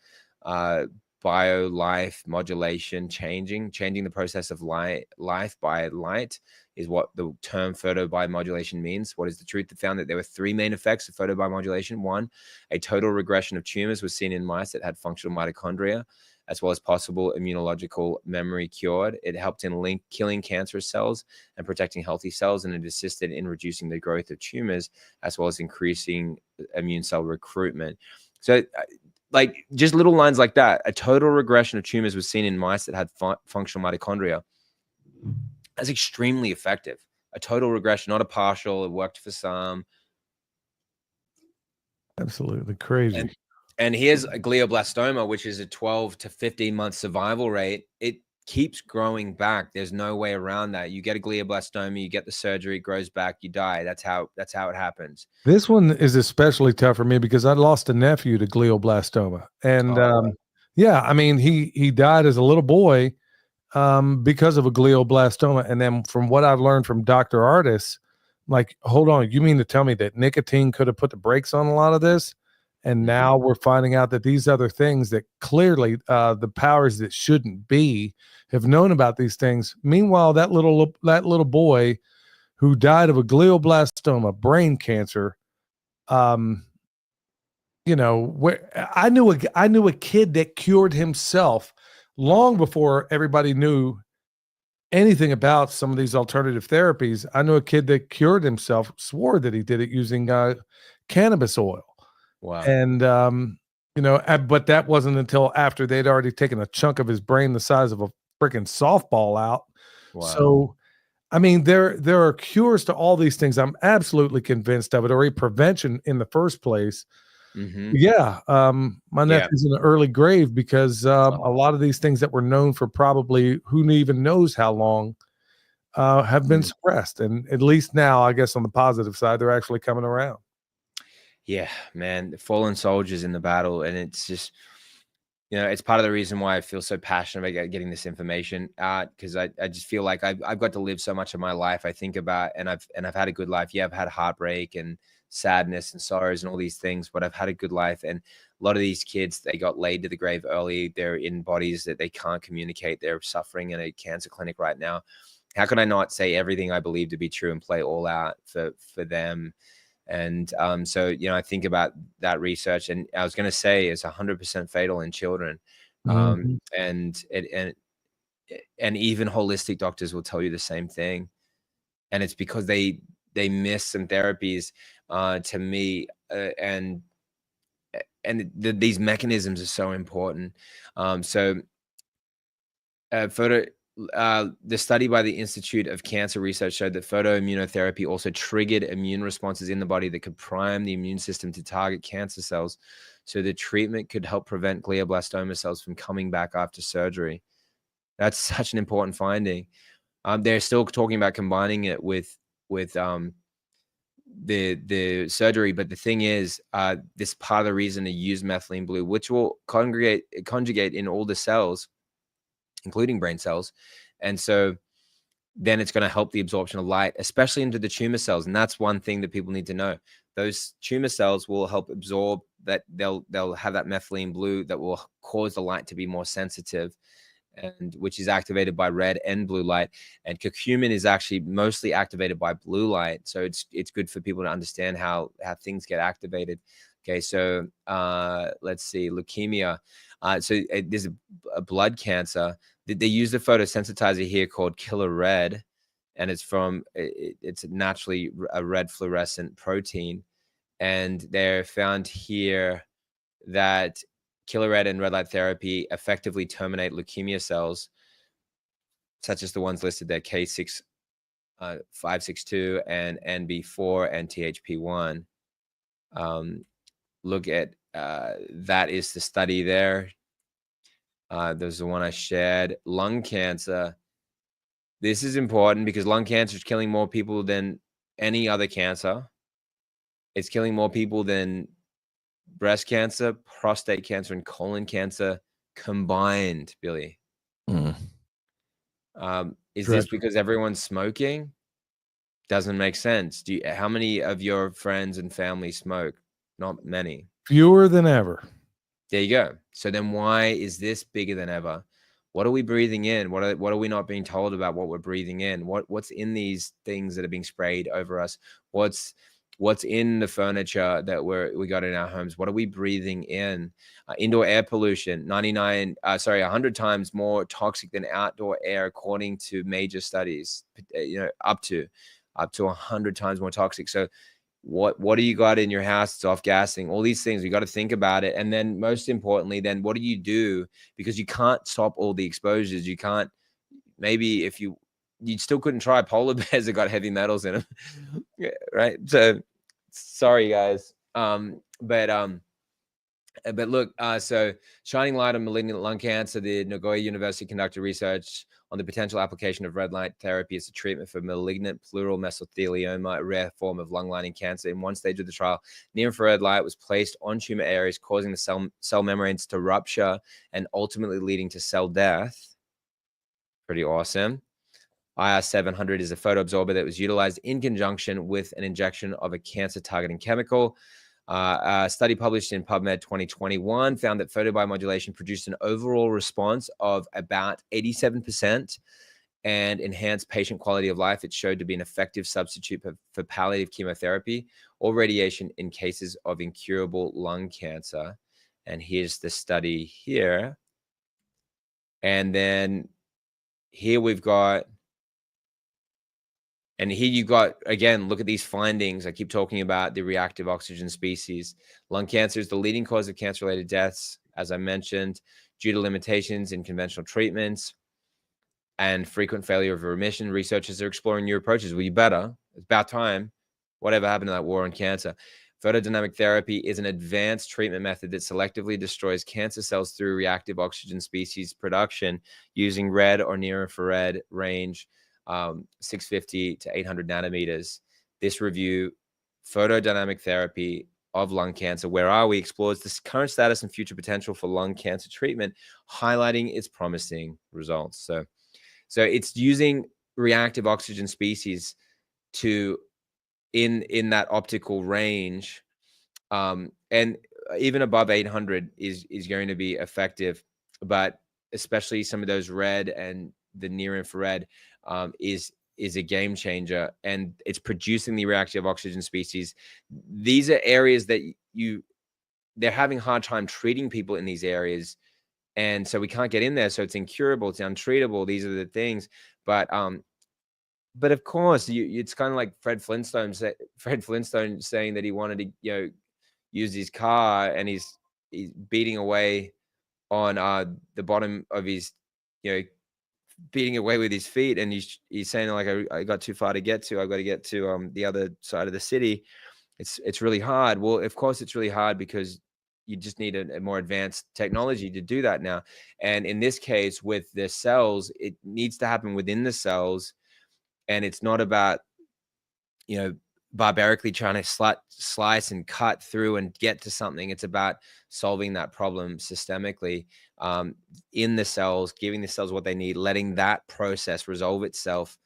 life modulation, changing the process of life by light is what the term photobiomodulation means. What is the truth? It found that there were 3 main effects of photobiomodulation. 1, a total regression of tumors was seen in mice that had functional mitochondria, as well as possible immunological memory cured. It helped in killing cancerous cells and protecting healthy cells, and it assisted in reducing the growth of tumors, as well as increasing immune cell recruitment. So like just little lines like that. A total regression of tumors was seen in mice that had functional mitochondria. That's extremely effective. A total regression, not a partial. It worked for some. Absolutely crazy. And here's a glioblastoma, which is a 12 to 15 month survival rate. It keeps growing back. There's no way around that. You get a glioblastoma, you get the surgery, it grows back, you die. That's how it happens. This one is especially tough for me because I lost a nephew to glioblastoma. And yeah, I mean, he died as a little boy because of a glioblastoma. And then from what I've learned from Dr. Artis, like, hold on, you mean to tell me that nicotine could have put the brakes on a lot of this? And now we're finding out that these other things that clearly the powers that shouldn't be have known about these things. Meanwhile, that little boy who died of a glioblastoma, brain cancer, you know, where I knew a kid that cured himself long before everybody knew anything about some of these alternative therapies. I knew a kid that cured himself, swore that he did it using cannabis oil. Wow. And, you know, but that wasn't until after they'd already taken a chunk of his brain the size of a freaking softball out. Wow. So, I mean, there are cures to all these things. I'm absolutely convinced of it, or a prevention in the first place. Yeah. My nephew's in an early grave because a lot of these things that were known for probably who even knows how long have been suppressed. And at least now, I guess on the positive side, they're actually coming around. Yeah, man, the fallen soldiers in the battle. And it's just, you know, it's part of the reason why I feel so passionate about getting this information out, because I just feel like I've got to live so much of my life. I think about, and I've had a good life. Yeah, I've had heartbreak and sadness and sorrows and all these things, but I've had a good life. And a lot of these kids, they got laid to the grave early. They're in bodies that they can't communicate. They're suffering in a cancer clinic right now. How can I not say everything I believe to be true and play all out for them? And so, you know, I think about that research, and I was going to say it's 100% fatal in children. And even holistic doctors will tell you the same thing. And it's because they miss some therapies to me. And these mechanisms are so important. The study by the Institute of Cancer Research showed that photoimmunotherapy also triggered immune responses in the body that could prime the immune system to target cancer cells. So the treatment could help prevent glioblastoma cells from coming back after surgery. That's such an important finding. They're still talking about combining it with the surgery, but the thing is, this part of the reason to use methylene blue, which will conjugate in all the cells, including brain cells. And so then it's going to help the absorption of light, especially into the tumor cells. And that's one thing that people need to know. Those tumor cells will help absorb that. They'll have that methylene blue that will cause the light to be more sensitive, and which is activated by red and blue light. And curcumin is actually mostly activated by blue light. So it's good for people to understand how things get activated. Okay, so let's see, leukemia. So there's a blood cancer. They use the photosensitizer here called Killer Red, and it's naturally a red fluorescent protein. And they're found here that Killer Red and red light therapy effectively terminate leukemia cells, such as the ones listed there, K6, 562, and NB4 and THP1. Look at that is the study there. There's the one I shared. Lung cancer. This is important because lung cancer is killing more people than any other cancer. It's killing more people than breast cancer, prostate cancer, and colon cancer combined, Billy. Mm. Is this Dreadful. because everyone's smoking? Doesn't make sense. How many of your friends and family smoke? Not many. Fewer than ever. There you go. So then why is this bigger than ever? What are we breathing in? What are we not being told about what we're breathing in? What's in these things that are being sprayed over us? What's in the furniture that we got in our homes? What are we breathing in? Indoor air pollution, 100 times more toxic than outdoor air, according to major studies, up to 100 times more toxic. So what do you got in your house? It's off gassing, all these things. We got to think about it. And then most importantly, then what do you do? Because you can't stop all the exposures. You can't, maybe if you still couldn't try polar bears that got heavy metals in them. Right. So sorry guys. But look, so shining light on malignant lung cancer, the Nagoya University conducted research on the potential application of red light therapy as a treatment for malignant pleural mesothelioma, a rare form of lung lining cancer. In one stage of the trial, near-infrared light was placed on tumor areas, causing the cell membranes to rupture and ultimately leading to cell death. Pretty awesome. IR700 is a photoabsorber that was utilized in conjunction with an injection of a cancer-targeting chemical. A study published in PubMed 2021 found that photobiomodulation produced an overall response of about 87% and enhanced patient quality of life. It showed to be an effective substitute for palliative chemotherapy or radiation in cases of incurable lung cancer. And here's the study here. And then here we've got, and here you got, again, look at these findings. I keep talking about the reactive oxygen species. Lung cancer is the leading cause of cancer-related deaths, as I mentioned, due to limitations in conventional treatments and frequent failure of remission. Researchers are exploring new approaches. Well, you better. It's about time. Whatever happened to that war on cancer? Photodynamic therapy is an advanced treatment method that selectively destroys cancer cells through reactive oxygen species production using red or near-infrared range, 650 to 800 nanometers. This review, photodynamic therapy of lung cancer, where are we, explores the current status and future potential for lung cancer treatment, highlighting its promising results. So it's using reactive oxygen species to in that optical range, and even above 800 is going to be effective, but especially some of those red and the near infrared is a game changer, and it's producing the reactive oxygen species. These are areas that they're having a hard time treating people in these areas, and so we can't get in there. So it's incurable, it's untreatable. These are the things, but of course, it's kind of like Fred Flintstone saying that he wanted to, use his car, and he's beating away on the bottom of his, beating away with his feet, and he's saying, like, I got too far to get to. I've got to get to the other side of the city. It's really hard. Well, of course, it's really hard because you just need a more advanced technology to do that now. And in this case, with the cells, it needs to happen within the cells. And it's not about, barbarically trying to slice and cut through and get to something. It's about solving that problem systemically in the cells, giving the cells what they need, letting that process resolve itself.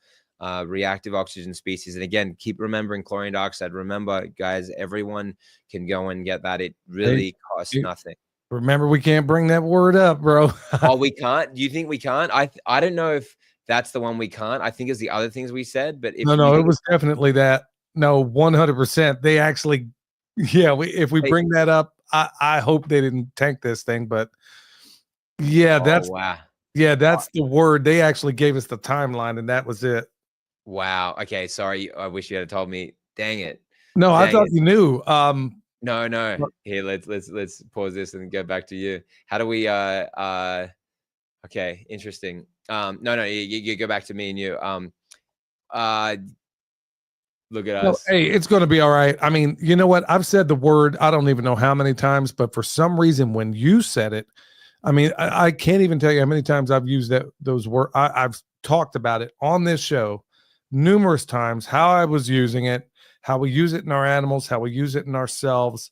Reactive oxygen species. And again, keep remembering chlorine dioxide. Remember, guys, everyone can go and get that. It really costs nothing. Remember, we can't bring that word up, bro. Oh, we can't? Do you think we can't? I don't know if that's the one we can't. I think it's the other things we said, but if no, it was definitely that. No, 100%. They actually, if we bring that up, I hope they didn't tank this thing, but that's the word. They actually gave us the timeline, and that was it. Wow. Okay. Sorry. I wish you had told me. Dang it. No, I thought you knew. No. Here, let's pause this and go back to you. How do we okay, interesting. No, you go back to me and you. Look at us. Hey, it's going to be all right. I mean, you know what? I've said the word, I don't even know how many times, but for some reason, when you said it, I mean, I can't even tell you how many times I've used those words. I've talked about it on this show numerous times, how I was using it, how we use it in our animals, how we use it in ourselves,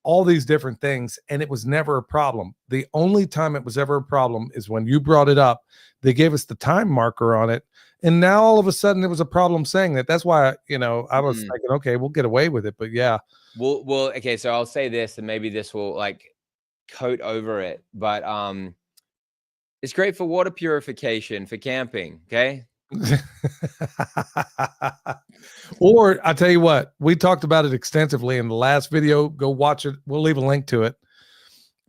all these different things. And it was never a problem. The only time it was ever a problem is when you brought it up. They gave us the time marker on it. And now all of a sudden it was a problem saying that. That's why, I was thinking, okay, we'll get away with it. But yeah. Well, okay. So I'll say this, and maybe this will like coat over it, but it's great for water purification for camping. Okay. Or I tell you what, we talked about it extensively in the last video. Go watch it. We'll leave a link to it.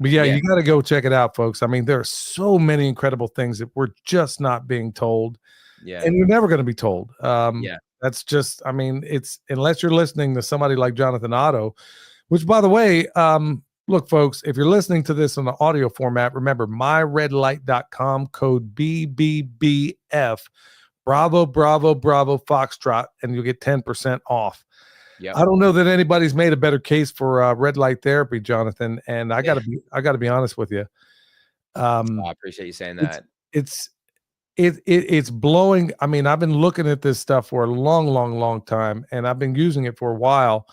But yeah, you got to go check it out, folks. I mean, there are so many incredible things that we're just not being told. Yeah. And you're never going to be told. Yeah. That's just, I mean, it's unless you're listening to somebody like Jonathan Otto, which by the way, look, folks, if you're listening to this in the audio format, remember myredlight.com code BBBF. Bravo, Bravo, Bravo, Foxtrot, and you'll get 10% off. Yeah. I don't know that anybody's made a better case for red light therapy, Jonathan. And I gotta be honest with you. I appreciate you saying that. It's blowing. I mean, I've been looking at this stuff for a long time, and I've been using it for a while.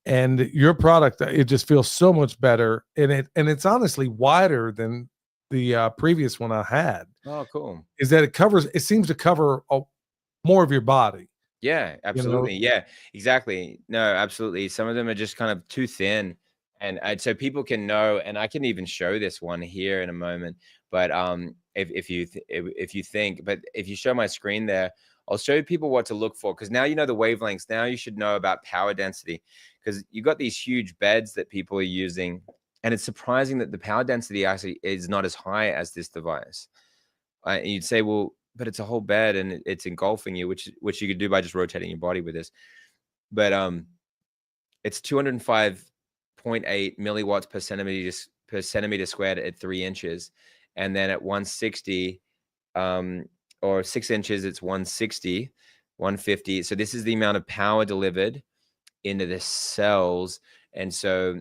And your product, it just feels so much better, and it's honestly wider than the previous one I had. Oh, cool. Is that it seems to cover more of your body. Yeah, absolutely. Yeah, exactly. No, absolutely. Some of them are just kind of too thin. And so people can know, and I can even show this one here in a moment. But if you think, but if you show my screen there, I'll show people what to look for, because now you know the wavelengths. Now you should know about power density, because you got these huge beds that people are using, and it's surprising that the power density actually is not as high as this device. And you'd say, well, but it's a whole bed and it's engulfing you, which you could do by just rotating your body with this. But it's 205.8 milliwatts per centimeter squared at 3 inches, and then at 160 or 6 inches, it's 160, 150. So this is the amount of power delivered into the cells. And so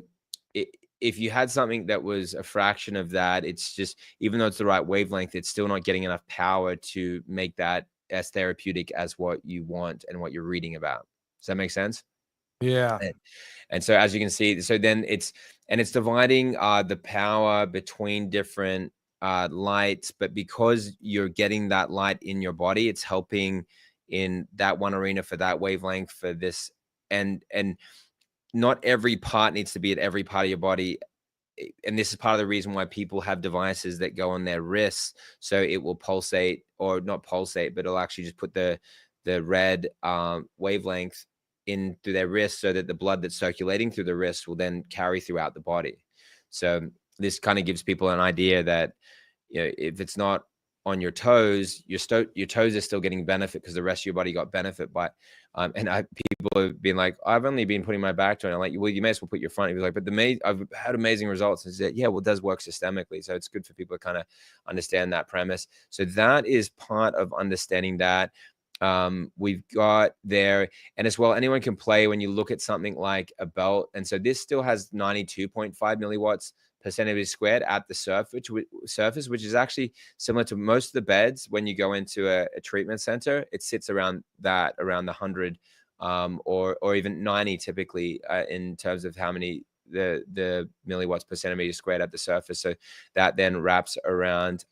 if you had something that was a fraction of that, it's just, even though it's the right wavelength, it's still not getting enough power to make that as therapeutic as what you want and what you're reading about. Does that make sense? Yeah. And so as you can see, so then it's dividing the power between different lights, but because you're getting that light in your body, it's helping in that one arena for that wavelength for this. And not every part needs to be at every part of your body. And this is part of the reason why people have devices that go on their wrists, so it will pulsate, or not pulsate, but it'll actually just put the red wavelength in through their wrist, so that the blood that's circulating through the wrist will then carry throughout the body. So this kind of gives people an idea that, if it's not on your toes, your toes are still getting benefit, because the rest of your body got benefit by. People have been like, I've only been putting my back to it. I'm like, well, you may as well put your front. He was like, but I've had amazing results. And said, yeah, well, it does work systemically. So it's good for people to kind of understand that premise. So that is part of understanding that. We've got there, and as well, anyone can play when you look at something like a belt. And so this still has 92.5 milliwatts per centimeter squared at the surface, which is actually similar to most of the beds. When you go into a treatment center, it sits around the 100 or even 90 typically in terms of how many the milliwatts per centimeter squared at the surface. So that then wraps around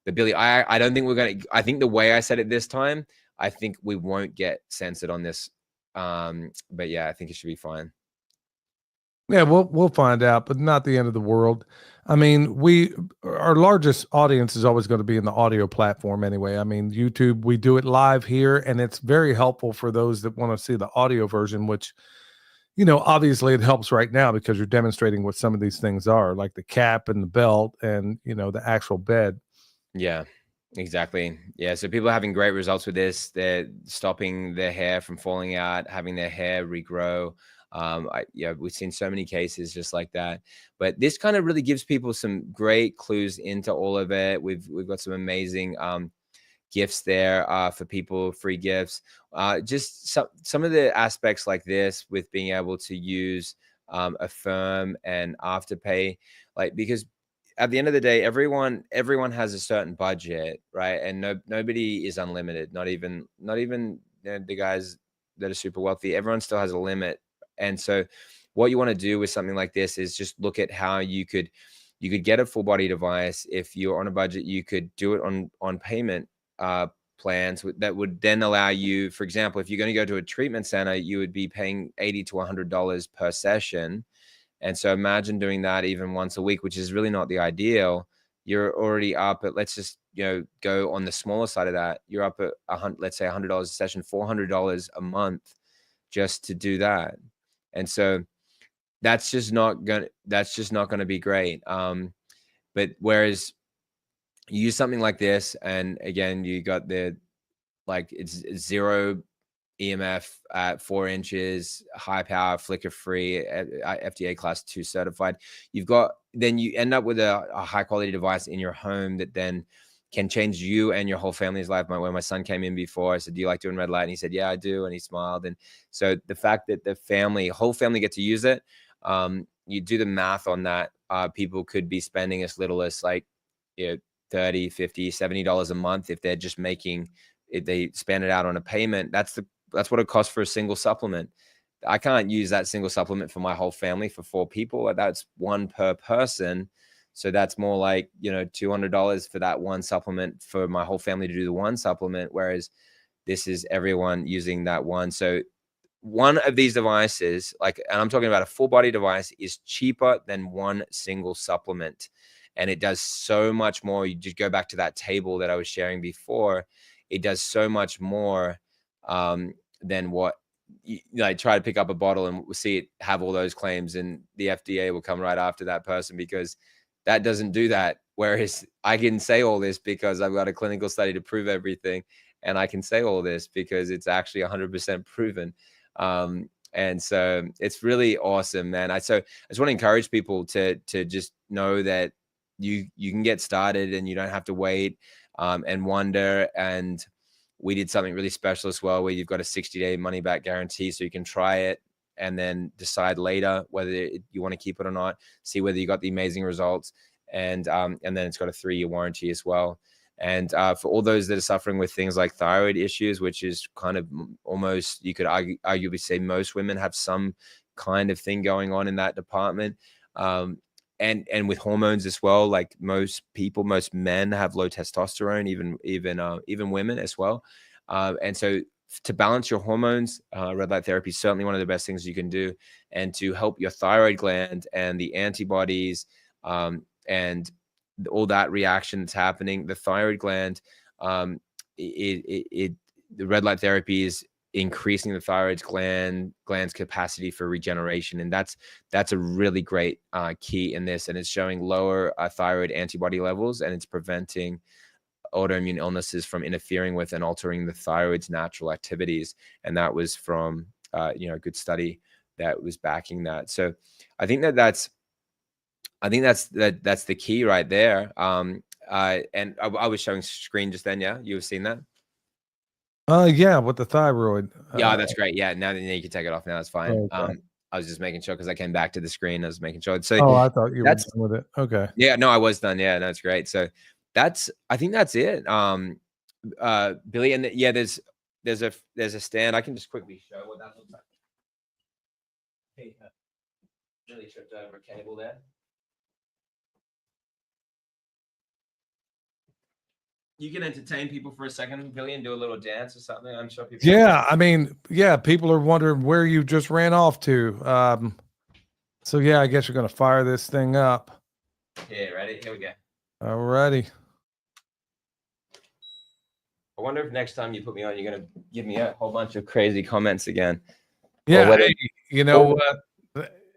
but Billy, I don't think I think the way I said it this time, I think we won't get censored on this. But yeah, I think it should be fine. Yeah, we'll find out, but not the end of the world. I mean, our largest audience is always going to be in the audio platform anyway. I mean, YouTube, we do it live here, and it's very helpful for those that want to see the audio version, which, obviously it helps right now because you're demonstrating what some of these things are, like the cap and the belt and, the actual bed. Yeah, exactly. Yeah. So people are having great results with this. They're stopping their hair from falling out, having their hair regrow. We've seen so many cases just like that. But this kind of really gives people some great clues into all of it. We've got some amazing gifts there for people, free gifts. Just some of the aspects like this with being able to use Affirm and Afterpay, because at the end of the day, everyone has a certain budget, right? And nobody is unlimited. Not even the guys that are super wealthy. Everyone still has a limit. And so what you want to do with something like this is just look at how you could get a full body device. If you're on a budget, you could do it on payment plans that would then allow you, for example, if you're going to go to a treatment center, you would be paying $80 to $100 per session. And so imagine doing that even once a week, which is really not the ideal. You're already up at, let's just, go on the smaller side of that. You're up at let's say $100 a session, $400 a month just to do that. And so that's just not going to be great. But whereas you use something like this, and again, you got it's 0 EMF at 4 inches, high power, flicker free, FDA class 2 certified. Then you end up with a high quality device in your home that then can change you and your whole family's life. When my son came in before, I said, "Do you like doing red light?" And he said, "Yeah, I do." And he smiled. And so the fact that the whole family get to use it, you do the math on that. People could be spending as little as $30, $50, $70 a month if they're just if they spend it out on a payment. That's what it costs for a single supplement. I can't use that single supplement for my whole family for 4 people. That's one per person. So that's more like, $200 for that one supplement for my whole family to do the one supplement. Whereas this is everyone using that one. So one of these devices, and I'm talking about a full body device, is cheaper than one single supplement. And it does so much more. You just go back to that table that I was sharing before. It does so much more than what try to pick up a bottle and see it have all those claims, and the FDA will come right after that person, because that doesn't do that. Whereas I can say all this because I've got a clinical study to prove everything, and I can say all this because it's actually 100% proven. And so it's really awesome, man. I just want to encourage people to just know that you can get started and you don't have to wait and wonder. And we did something really special as well, where you've got a 60-day money back guarantee, so you can try it and then decide later whether you want to keep it or not, see whether you got the amazing results. And then it's got a 3-year warranty as well. And for all those that are suffering with things like thyroid issues, which is kind of almost, you could arguably say most women have some kind of thing going on in that department. And with hormones as well, like most men have low testosterone, even women as well. And so to balance your hormones, red light therapy is certainly one of the best things you can do. And to help your thyroid gland and the antibodies and all that reaction that's happening, the thyroid gland, the red light therapy is increasing the thyroid gland's capacity for regeneration. And that's a really great key in this. And it's showing lower thyroid antibody levels, and it's preventing autoimmune illnesses from interfering with and altering the thyroid's natural activities. And that was from a good study that was backing that. So I think that's the key right there. And I was showing screen just then. Yeah, you've seen that. Yeah, with the thyroid. Yeah, that's great. Yeah, now you can take it off. Now it's fine. Okay. I was just making sure because I came back to the screen. I was making sure. So I thought you were done with it. Okay. Yeah, no, I was done. Yeah, that's great. So I think that's it. Billy, and yeah, there's a stand. I can just quickly show what that looks like. Hey, really tripped over a cable there. You can entertain people for a second, Billy, and do a little dance or something. I'm sure people. Yeah, I mean, people are wondering where you just ran off to. So yeah, I guess you're gonna fire this thing up. Yeah, ready? Here we go. Alrighty. I wonder if next time you put me on, you're gonna give me a whole bunch of crazy comments again. Yeah,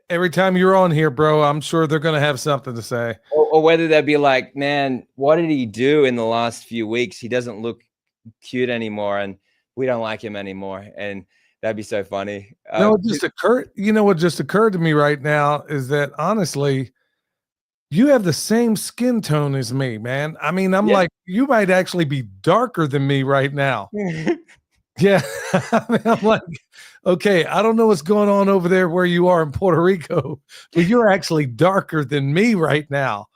every time you're on here, bro, I'm sure they're gonna have something to say. Or whether they'd be like, man, what did he do in the last few weeks? He doesn't look cute anymore, and we don't like him anymore. And that'd be so funny. What just occurred to me right now is that honestly, you have the same skin tone as me, man. I mean, I'm like, you might actually be darker than me right now. Yeah. I mean, I'm like, okay, I don't know what's going on over there where you are in Puerto Rico, but you're actually darker than me right now.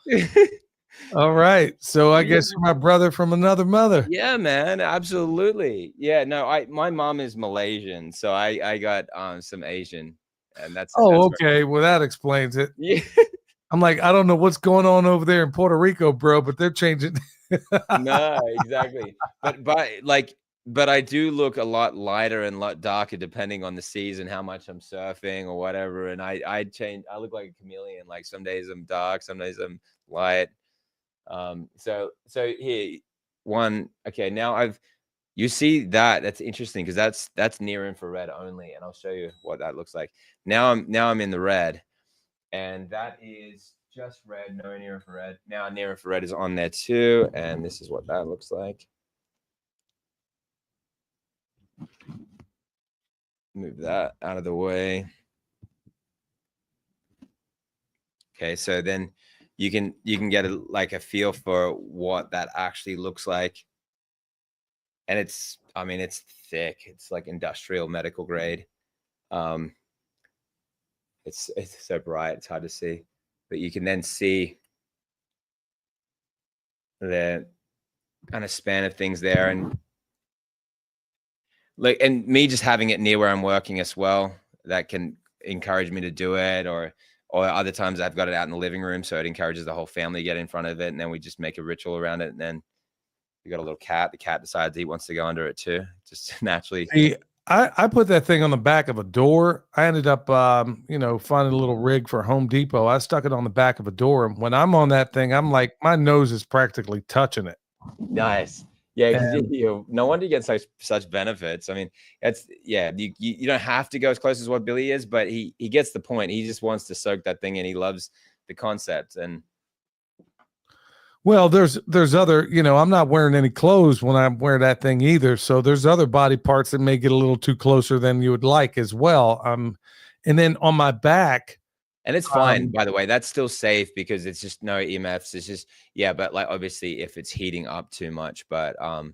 All right. So I guess you're my brother from another mother. Yeah, man, absolutely. Yeah, no, my mom is Malaysian, so I got some Asian, and that's Oh, where, okay. Well, that explains it. yeah. I'm like, I don't know what's going on over there in Puerto Rico, bro, but they're changing. No, exactly. But I do look a lot lighter and a lot darker depending on the season, how much I'm surfing or whatever. And I change. I look like a chameleon. Like some days I'm dark, some days I'm light. So here, one. Okay, now you see that's interesting because that's near infrared only, and I'll show you what that looks like. Now I'm in the red, and that is just red, no near infrared. Now near infrared is on there too, and this is what that looks like. Move that out of the way. Okay, so then you can get like a feel for what that actually looks like. And it's, I mean, it's thick. It's like industrial medical grade. It's so bright, it's hard to see, but you can then see the kind of span of things there, and like, and me just having it near where I'm working as well, that can encourage me to do it, or other times I've got it out in the living room, so it encourages the whole family to get in front of it, and then we just make a ritual around it, and then we got a little cat. The cat decides he wants to go under it too, just naturally. See, I put that thing on the back of a door. I ended up, finding a little rig for Home Depot. I stuck it on the back of a door. And when I'm on that thing, I'm like, my nose is practically touching it. Nice. Yeah, because And- no wonder you get such benefits. I mean, you don't have to go as close as what Billy is, but he gets the point. He just wants to soak that thing in. He loves the concept. And Well, there's other, I'm not wearing any clothes when I wear that thing either. So there's other body parts that may get a little too closer than you would like as well. And then on my back, and it's fine, by the way. That's still safe because it's just no EMFs. It's just, yeah, but like obviously if it's heating up too much, but only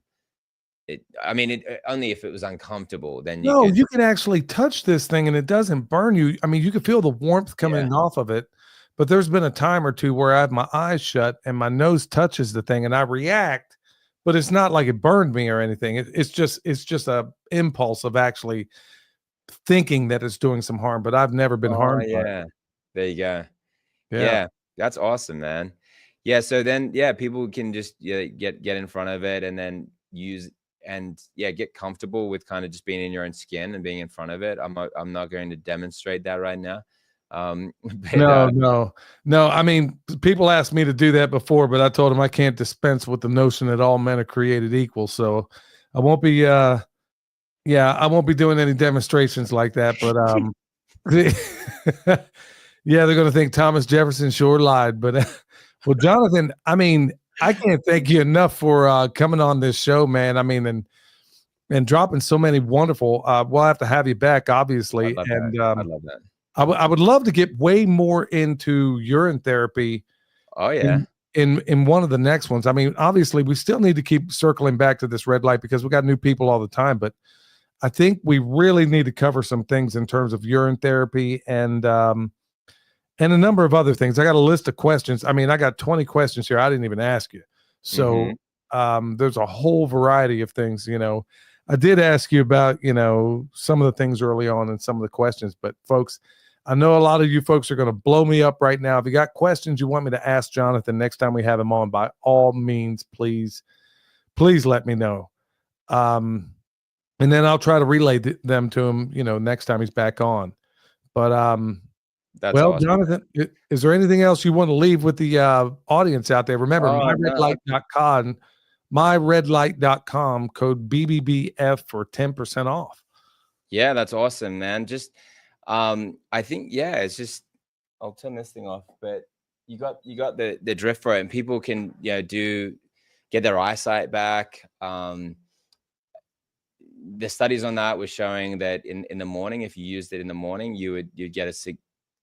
if it was uncomfortable, then you can actually touch this thing and it doesn't burn you. I mean, you can feel the warmth coming off of it, but there's been a time or two where I have my eyes shut and my nose touches the thing and I react, but it's not like it burned me or anything. It's just a impulse of actually thinking that it's doing some harm, but I've never been harmed by it. There you go. Yeah. Yeah, that's awesome, man. Yeah, so then people can just get in front of it and then use and get comfortable with kind of just being in your own skin and being in front of it. I'm not going to demonstrate that right now. No. I mean, people asked me to do that before, but I told them I can't dispense with the notion that all men are created equal. So I won't be I won't be doing any demonstrations like that, but yeah, they're going to think Thomas Jefferson sure lied. But well, Jonathan, I mean, I can't thank you enough for coming on this show, man. I mean, and dropping so many wonderful. We'll have to have you back, obviously. I'd love that. I would love to get way more into urine therapy. Oh yeah. In one of the next ones. I mean, obviously, we still need to keep circling back to this red light because we got new people all the time. But I think we really need to cover some things in terms of urine therapy and a number of other things. I got a list of questions. I mean, I got 20 questions here I didn't even ask you. So there's a whole variety of things. I did ask you about, some of the things early on and some of the questions, but folks, I know a lot of you folks are going to blow me up right now. If you got questions you want me to ask Jonathan next time we have him on, by all means, please let me know. And then I'll try to relay them to him, next time he's back on. But, that's well, awesome. Jonathan, is there anything else you want to leave with the audience out there? Remember, myredlight.com, code BBBF for 10% off. Yeah, that's awesome, man. Just I think it's just, I'll turn this thing off, but you got the drift for it, and people can get their eyesight back. The studies on that were showing that in the morning, if you used it in the morning, you'd get a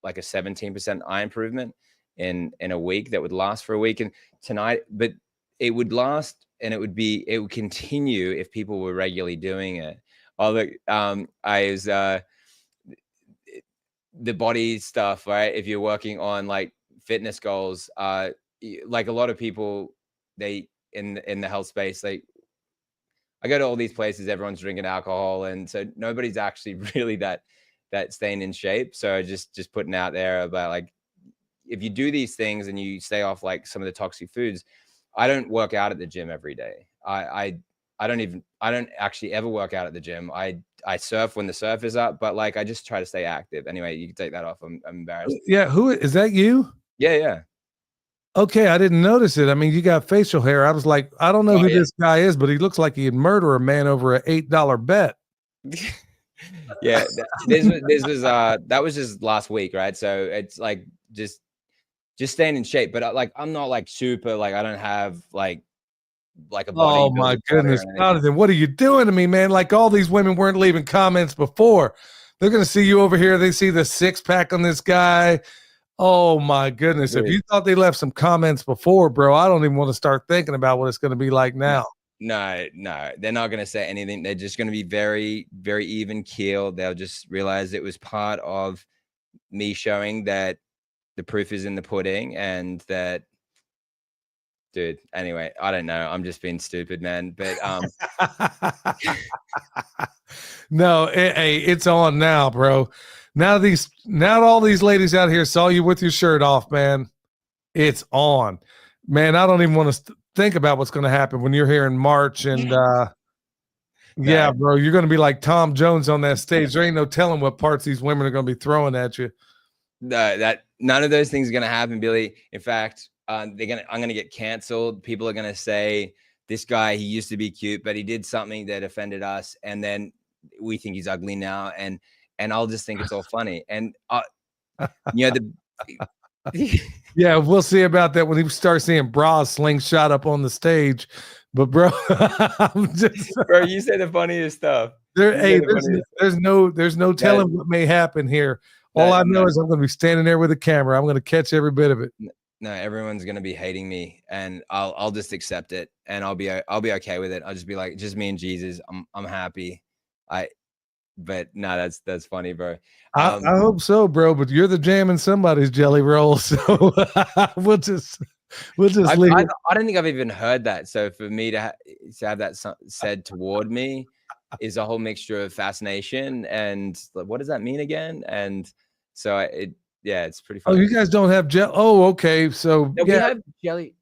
17% eye improvement in a week that would last for a week. And tonight, but it would last, and it would continue if people were regularly doing it. Oh, look, I was the body stuff, right? If you're working on like fitness goals, like a lot of people, they in the health space, I go to all these places, everyone's drinking alcohol, and so nobody's actually really that staying in shape. So just putting out there about like, if you do these things and you stay off like some of the toxic foods. I don't work out at the gym every day. I don't actually ever work out at the gym. I surf when the surf is up, but like I just try to stay active. Anyway, you can take that off. I'm embarrassed. Yeah, who is that? You? Yeah. Okay, I didn't notice it. I mean, you got facial hair. I was like, I don't know Oh, who yeah. this guy is, but he looks like he'd murder a man over an $8 bet. Yeah, this was that was just last week, right? So it's like just staying in shape, but like I'm not like super, like I don't have like a Oh bodybuilder my body or goodness, anything. Jonathan, what are you doing to me, man? Like all these women weren't leaving comments before. They're gonna see you over here. They see the six pack on this guy. Oh my goodness. If Dude. you thought they left some comments before, bro, I don't even want to start thinking about what it's gonna be like now. No, they're not going to say anything. They're just going to be very, very even keeled. They'll just realize it was part of me showing that the proof is in the pudding, and that, dude, anyway, I don't know. I'm just being stupid, man. But No, hey, it's on now, bro. Now all these ladies out here saw you with your shirt off, man. It's on, man. I don't even want to think about what's going to happen when you're here in March, and yeah, bro, you're going to be like Tom Jones on that stage. There ain't no telling what parts these women are going to be throwing at you. that none of those things are going to happen, Billy. In fact, I'm going to get canceled. People are going to say, this guy, he used to be cute, but he did something that offended us, and then we think he's ugly now, and I'll just think it's all funny. And you know, yeah, we'll see about that when he starts seeing bras slingshot up on the stage. But bro, I'm just, bro, you say the funniest stuff. There's no telling what may happen here. All I know is I'm going to be standing there with a camera. I'm going to catch every bit of it. No, everyone's going to be hating me, and I'll just accept it, and I'll be okay with it. I'll just be like, just me and Jesus. I'm happy. But no, that's funny, bro. I hope so, bro. But you're the jam in somebody's jelly roll, so we'll just leave. I don't think I've even heard that. So for me to have that said toward me is a whole mixture of fascination and what does that mean again? And so it's pretty funny. Oh, you guys don't have jelly? Oh, okay. So no, we have jelly.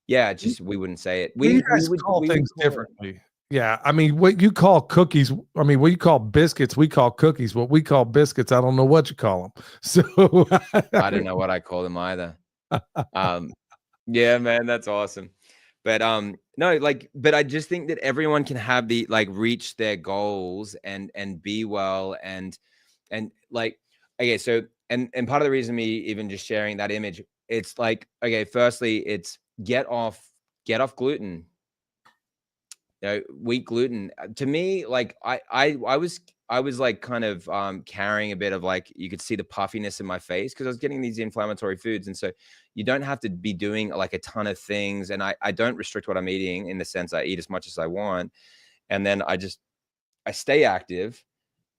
Yeah, just we wouldn't say it. We guys call things differently. Yeah, I mean, what you call cookies, I mean, what you call biscuits, we call cookies. What we call biscuits, I don't know what you call them. So I don't know what I call them either. Yeah, man, that's awesome. But no, like, but I just think that everyone can have the reach their goals and be well and like, okay, so and part of the reason me even just sharing that image, it's like, okay, firstly, it's get off gluten. You know, wheat gluten. To me, like I was like kind of carrying a bit of like, you could see the puffiness in my face because I was getting these inflammatory foods. And so you don't have to be doing like a ton of things. And I don't restrict what I'm eating, in the sense I eat as much as I want. And then I stay active.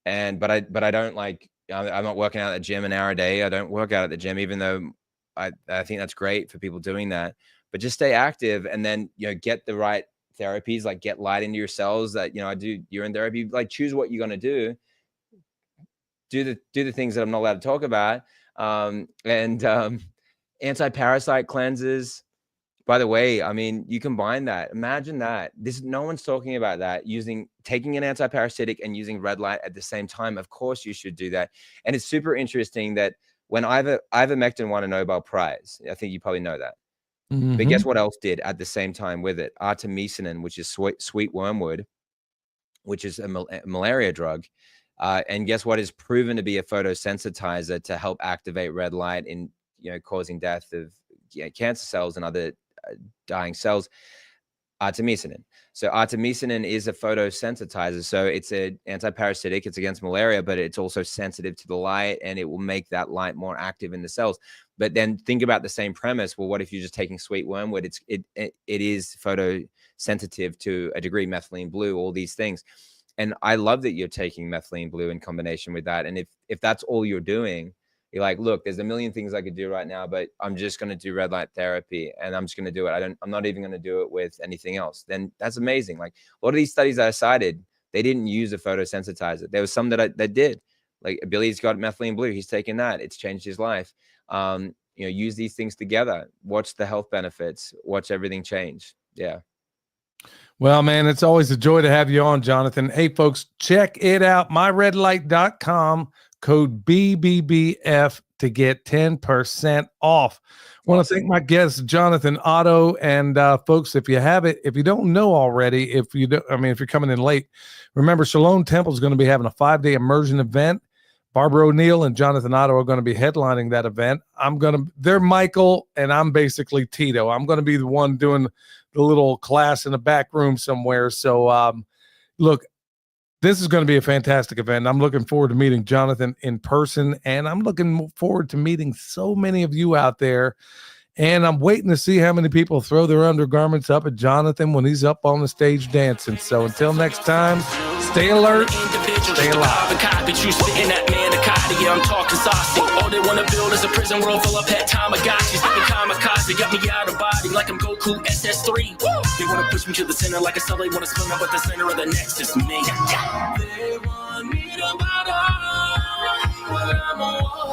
But I don't like, I'm not working out at the gym an hour a day. I don't work out at the gym, even though I think that's great for people doing that. But just stay active, and then, you know, get the right therapies, like get light into your cells. That, you know, I do urine therapy, like choose what you're going to do the things that I'm not allowed to talk about. Anti-parasite cleanses, by the way, I mean, you combine that, imagine that no one's talking about that, taking an anti-parasitic and using red light at the same time. Of course you should do that. And it's super interesting that when ivermectin won a Nobel Prize, I think you probably know that. Mm-hmm. But guess what else did at the same time with it? Artemisinin, which is sweet wormwood, which is a malaria drug. And guess what is proven to be a photosensitizer to help activate red light in, you know, causing death of cancer cells and other dying cells? Artemisinin. So artemisinin is a photosensitizer. So it's an antiparasitic. It's against malaria, but it's also sensitive to the light, and it will make that light more active in the cells. But then think about the same premise. Well, what if you're just taking sweet wormwood? It is photosensitive to a degree, methylene blue, all these things. And I love that you're taking methylene blue in combination with that. And if that's all you're doing, you're like, look, there's a million things I could do right now, but I'm just going to do red light therapy and I'm just going to do it. I'm not even going to do it with anything else. Then that's amazing. Like a lot of these studies I cited, they didn't use a photosensitizer. There was some that did. Like Billy's got methylene blue. He's taken that. It's changed his life. Use these things together. Watch the health benefits. Watch everything change. Yeah. Well, man, it's always a joy to have you on, Jonathan. Hey, folks, check it out. MyRedLight.com, code BBBF to get 10% off. I want to thank my guests, Jonathan, Otto, and folks, if you don't know already, if you're coming in late, remember Shalom Temple is going to be having a 5-day immersion event. Barbara O'Neill and Jonathan Otto are going to be headlining that event. They're Michael, and I'm basically Tito. I'm going to be the one doing the little class in the back room somewhere. So, look, this is going to be a fantastic event. I'm looking forward to meeting Jonathan in person, and I'm looking forward to meeting so many of you out there. And I'm waiting to see how many people throw their undergarments up at Jonathan when he's up on the stage dancing. So until next time, stay alert, stay alive. Yeah, I'm talking saucy. All they wanna build is a prison world full of pet Tamagotchis. Like a kamikaze, got me out of body like I'm Goku SS3. They wanna push me to the center like a cell. They wanna spin up at the center of the nexus. Me. They want me to bow down, but I'm a